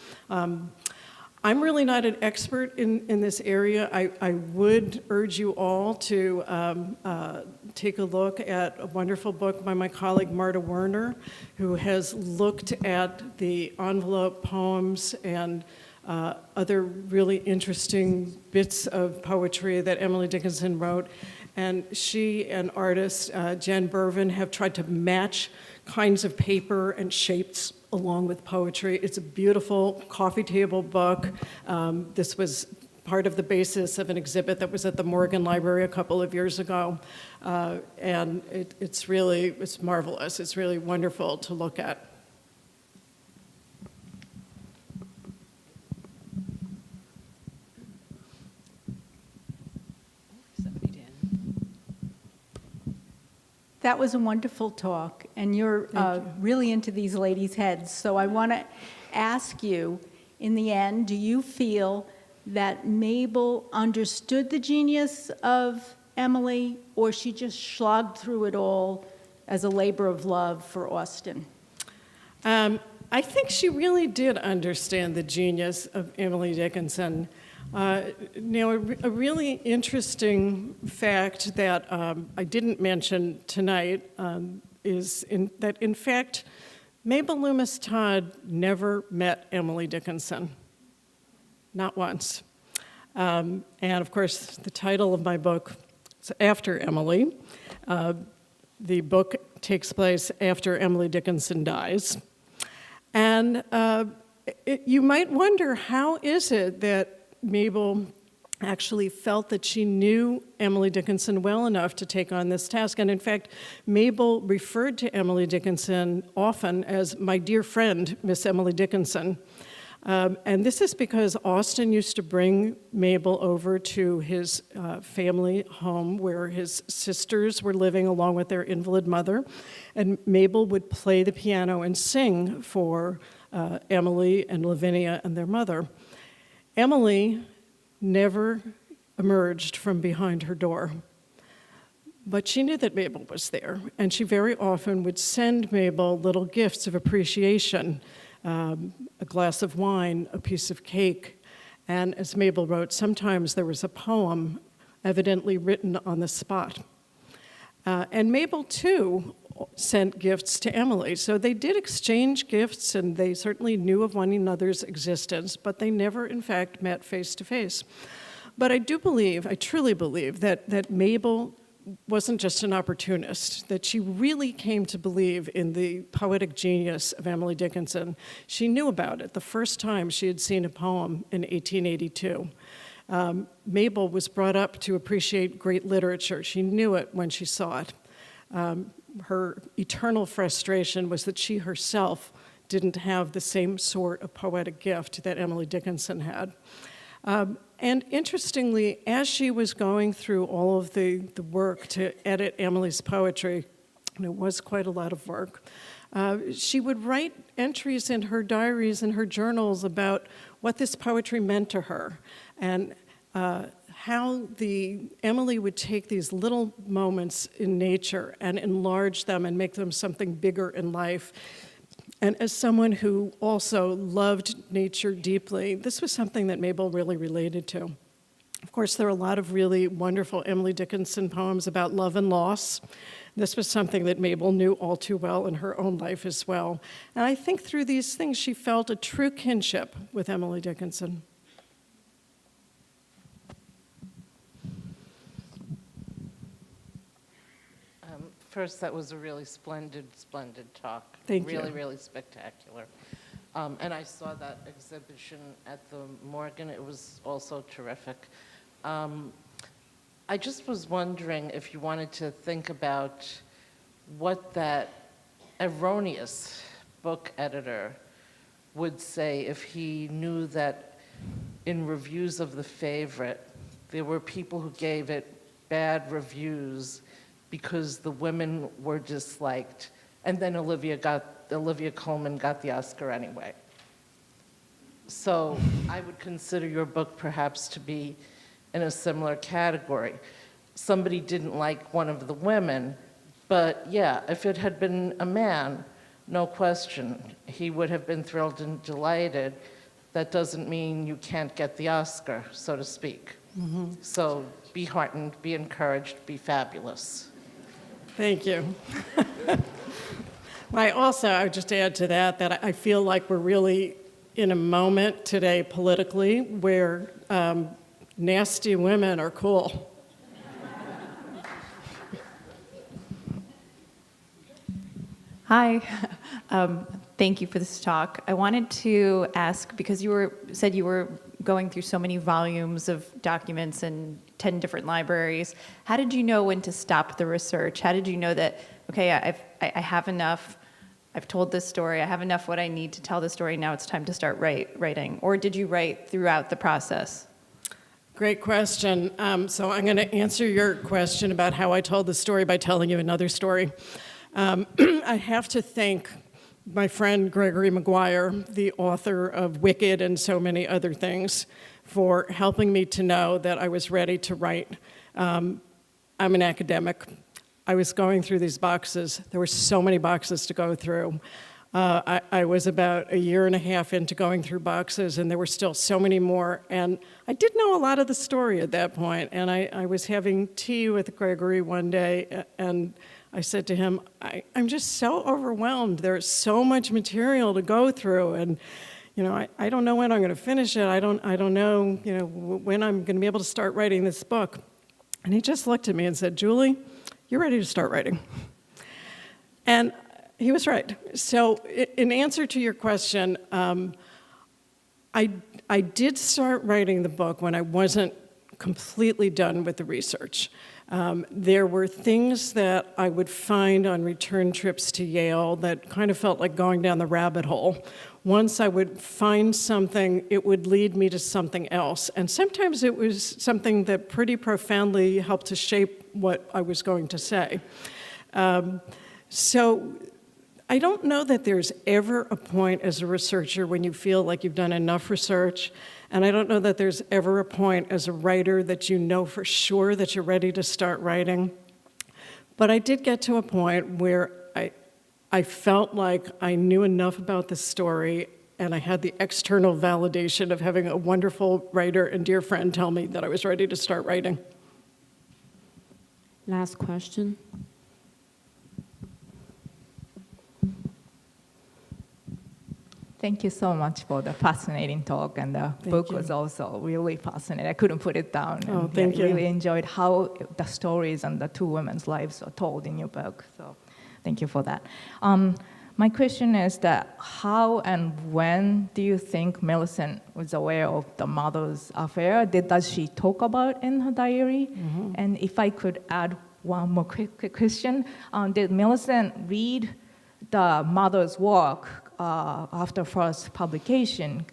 I'm really not an expert in this area. I would urge you all to take a look at a wonderful book by my colleague Marta Werner, who has looked at the envelope poems and other really interesting bits of poetry that Emily Dickinson wrote. And she and artist Jen Bervin have tried to match kinds of paper and shapes along with poetry. It's a beautiful coffee table book. This was part of the basis of an exhibit that was at the Morgan Library a couple of years ago. And it's marvelous. It's really wonderful to look at. That was a wonderful talk, and you're really into these ladies' heads. So I want to ask you, in the end, do you feel that Mabel understood the genius of Emily, or she just slogged through it all as a labor of love for Austin? I think she really did understand the genius of Emily Dickinson. A really interesting fact that I didn't mention tonight is that, in fact, Mabel Loomis Todd never met Emily Dickinson, not once. And of course, the title of my book is after Emily. The book takes place after Emily Dickinson dies. And you might wonder, how is it that Mabel actually felt that she knew Emily Dickinson well enough to take on this task? And in fact, Mabel referred to Emily Dickinson often as my dear friend, Miss Emily Dickinson. And this is because Austin used to bring Mabel over to his family home where his sisters were living along with their invalid mother. And Mabel would play the piano and sing for Emily and Lavinia and their mother. Emily never emerged from behind her door. But she knew that Mabel was there, and she very often would send Mabel little gifts of appreciation, a glass of wine, a piece of cake, and as Mabel wrote, sometimes there was a poem evidently written on the spot. And Mabel, too, sent gifts to Emily. So they did exchange gifts, and they certainly knew of one another's existence, but they never, in fact, met face to face. But I truly believe that Mabel wasn't just an opportunist, that she really came to believe in the poetic genius of Emily Dickinson. She knew about it the first time she had seen a poem in 1882. Mabel was brought up to appreciate great literature. She knew it when she saw it. Her eternal frustration was that she herself didn't have the same sort of poetic gift that Emily Dickinson had. And interestingly, as she was going through all of the work to edit Emily's poetry, and it was quite a lot of work, she would write entries in her diaries and her journals about what this poetry meant to her, and how Emily would take these little moments in nature and enlarge them and make them something bigger in life. And as someone who also loved nature deeply, this was something that Mabel really related to. Of course, there are a lot of really wonderful Emily Dickinson poems about love and loss. This was something that Mabel knew all too well in her own life as well. And I think through these things, she felt a true kinship with Emily Dickinson. First, that was a really splendid talk. Thank you. Really, really spectacular. And I saw that exhibition at the Morgan. It was also terrific. I just was wondering if you wanted to think about what that erroneous book editor would say if he knew that in reviews of The Favorite, there were people who gave it bad reviews because the women were disliked, and then Olivia Colman got the Oscar anyway. So I would consider your book perhaps to be in a similar category. Somebody didn't like one of the women, but yeah, if it had been a man, no question, he would have been thrilled and delighted. That doesn't mean you can't get the Oscar, so to speak. Mm-hmm. So be heartened, be encouraged, be fabulous. Thank you. I would just add to that I feel like we're really in a moment today politically where nasty women are cool. Hi. Thank you for this talk. I wanted to ask, because you said you were going through so many volumes of documents in 10 different libraries, how did you know when to stop the research? How did you know that, okay, I have enough, I've told this story, I have enough what I need to tell the story, now it's time to start writing? Or did you write throughout the process? Great question. So I'm going to answer your question about how I told the story by telling you another story. I have to thank my friend Gregory Maguire, the author of Wicked and so many other things, for helping me to know that I was ready to write. I'm an academic. I was going through these boxes. There were so many boxes to go through. I was about a year and a half into going through boxes, and there were still so many more. And I did know a lot of the story at that point. And I was having tea with Gregory one day, and I said to him, I'm just so overwhelmed. There's so much material to go through, and I don't know when I'm going to finish it. I don't know, when I'm going to be able to start writing this book. And he just looked at me and said, Julie, you're ready to start writing. And he was right. So in answer to your question, I did start writing the book when I wasn't completely done with the research. There were things that I would find on return trips to Yale that kind of felt like going down the rabbit hole. Once I would find something, it would lead me to something else. And sometimes it was something that pretty profoundly helped to shape what I was going to say. So I don't know that there's ever a point as a researcher when you feel like you've done enough research, and I don't know that there's ever a point as a writer that you know for sure that you're ready to start writing. But I did get to a point where I felt like I knew enough about the story, and I had the external validation of having a wonderful writer and dear friend tell me that I was ready to start writing. Last question. Thank you so much for the fascinating talk, and the book was also really fascinating. I couldn't put it down. Oh, thank you. I really enjoyed how the stories and the two women's lives are told in your book, so thank you for that. My question is that how and when do you think Millicent was aware of the mother's affair? Does she talk about in her diary? Mm-hmm. And if I could add one more quick question, did Millicent read the mother's work after first publication,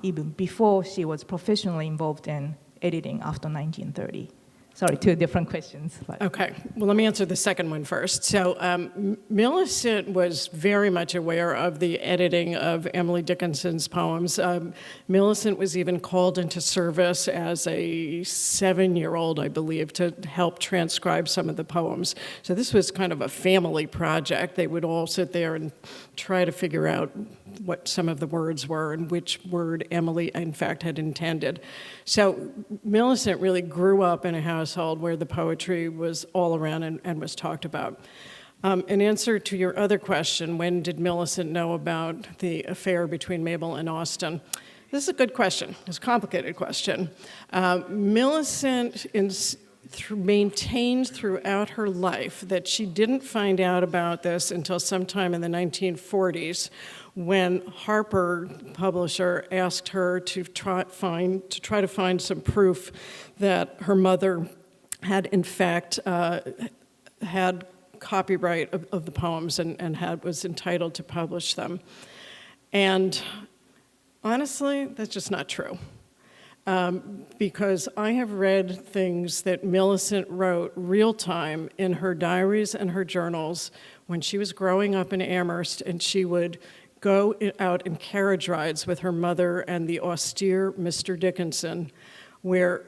even before she was professionally involved in editing after 1930? Sorry, two different questions. But. Okay, well, let me answer the second one first. So Millicent was very much aware of the editing of Emily Dickinson's poems. Millicent was even called into service as a 7-year-old, I believe, to help transcribe some of the poems. So this was kind of a family project. They would all sit there and try to figure out what some of the words were and which word Emily, in fact, had intended. So Millicent really grew up in a household where the poetry was all around and was talked about. In answer to your other question, when did Millicent know about the affair between Mabel and Austin? This is a good question. It's a complicated question. Millicent maintained throughout her life that she didn't find out about this until sometime in the 1940s, when Harper, publisher, asked her to try to find some proof that her mother had in fact had copyright of the poems and was entitled to publish them. And honestly, that's just not true. Because I have read things that Millicent wrote real time in her diaries and her journals when she was growing up in Amherst, and she would go out in carriage rides with her mother and the austere Mr. Dickinson, where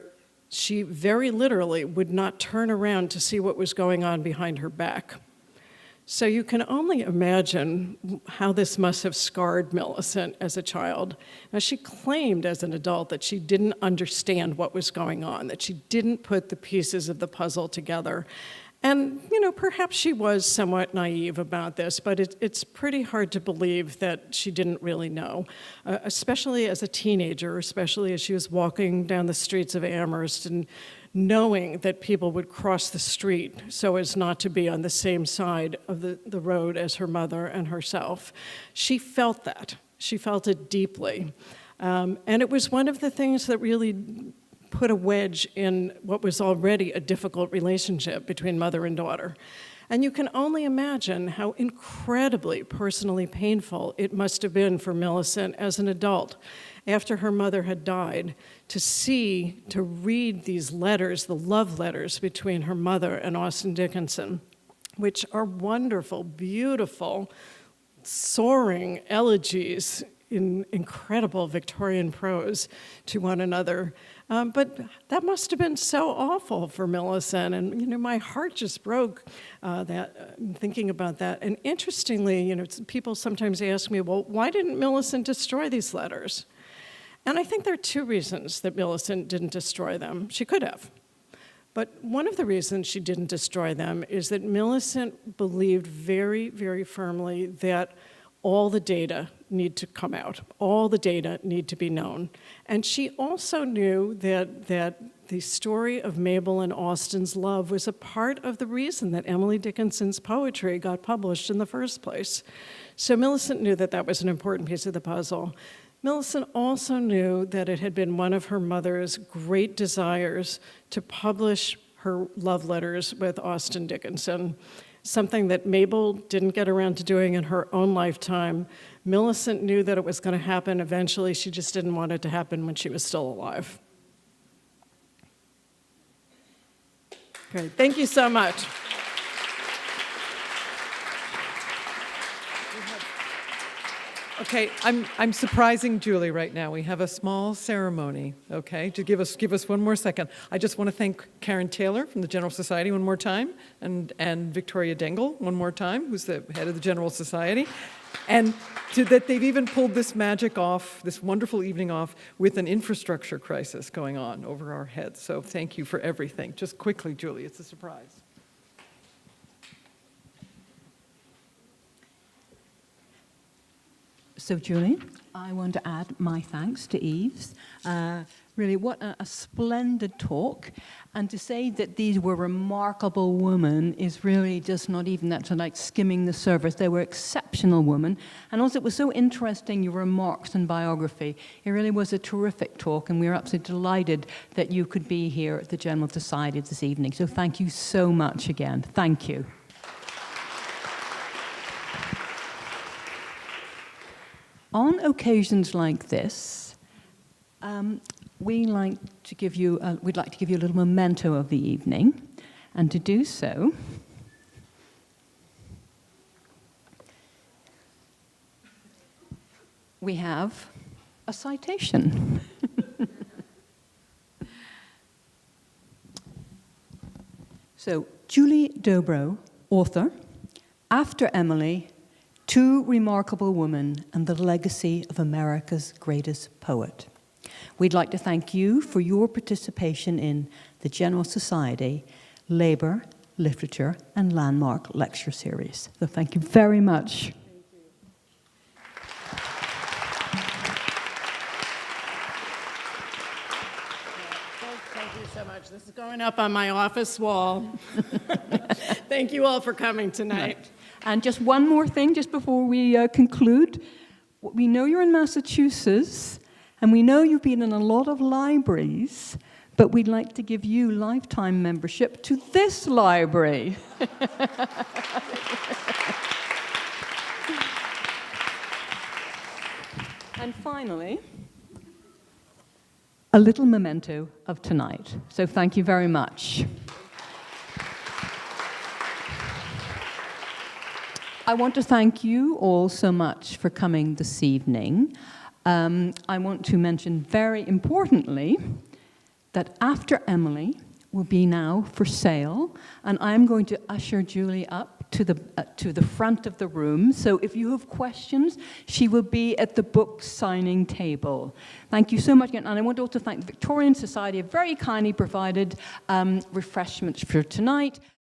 she very literally would not turn around to see what was going on behind her back. So you can only imagine how this must have scarred Millicent as a child. Now, she claimed as an adult that she didn't understand what was going on, that she didn't put the pieces of the puzzle together. And, perhaps she was somewhat naive about this, but it's pretty hard to believe that she didn't really know, especially as a teenager, especially as she was walking down the streets of Amherst and knowing that people would cross the street so as not to be on the same side of the road as her mother and herself. She felt that. She felt it deeply. And it was one of the things that really put a wedge in what was already a difficult relationship between mother and daughter. And you can only imagine how incredibly personally painful it must have been for Millicent as an adult, after her mother had died, to read these letters, the love letters between her mother and Austin Dickinson, which are wonderful, beautiful, soaring elegies in incredible Victorian prose to one another. But that must have been so awful for Millicent, and my heart just broke thinking about that. And interestingly, people sometimes ask me, well, why didn't Millicent destroy these letters? And I think there are two reasons that Millicent didn't destroy them. She could have. But one of the reasons she didn't destroy them is that Millicent believed very, very firmly that all the data need to come out. All the data need to be known. And she also knew that the story of Mabel and Austin's love was a part of the reason that Emily Dickinson's poetry got published in the first place. So Millicent knew that that was an important piece of the puzzle. Millicent also knew that it had been one of her mother's great desires to publish her love letters with Austin Dickinson, something that Mabel didn't get around to doing in her own lifetime. Millicent knew that it was going to happen eventually. She just didn't want it to happen when she was still alive. Okay, thank you so much. Okay, I'm surprising Julie right now. We have a small ceremony, okay, to give us one more second. I just want to thank Karin Taylor from the General Society one more time, and Victoria Dengel one more time, who's the head of the General Society, and that they've even pulled this magic off, this wonderful evening off, with an infrastructure crisis going on over our heads. So thank you for everything. Just quickly, Julie, it's a surprise. So, Julie, I want to add my thanks to Eves. Really, what a splendid talk. And to say that these were remarkable women is really just not even that to like skimming the surface. They were exceptional women. And also, it was so interesting, your remarks and biography. It really was a terrific talk, and we're absolutely delighted that you could be here at the General Society this evening. So thank you so much again. Thank you. On occasions like this, we'd like to give you a little memento of the evening, and to do so, we have a citation. So, Julie Dobrow, author, After Emily, Two Remarkable Women and the Legacy of America's Greatest Poet. We'd like to thank you for your participation in the General Society Labor, Literature, and Landmark Lecture Series. So thank you very much. Thank you so much. This is going up on my office wall. Thank you all for coming tonight. Right. And just one more thing, just before we conclude. We know you're in Massachusetts, and we know you've been in a lot of libraries, but we'd like to give you lifetime membership to this library. And finally, a little memento of tonight. So thank you very much. I want to thank you all so much for coming this evening. I want to mention very importantly that After Emily will be now for sale, and I'm going to usher Julie up to the front of the room. So if you have questions, she will be at the book signing table. Thank you so much again. And I want to also thank the Victorian Society, who very kindly provided refreshments for tonight.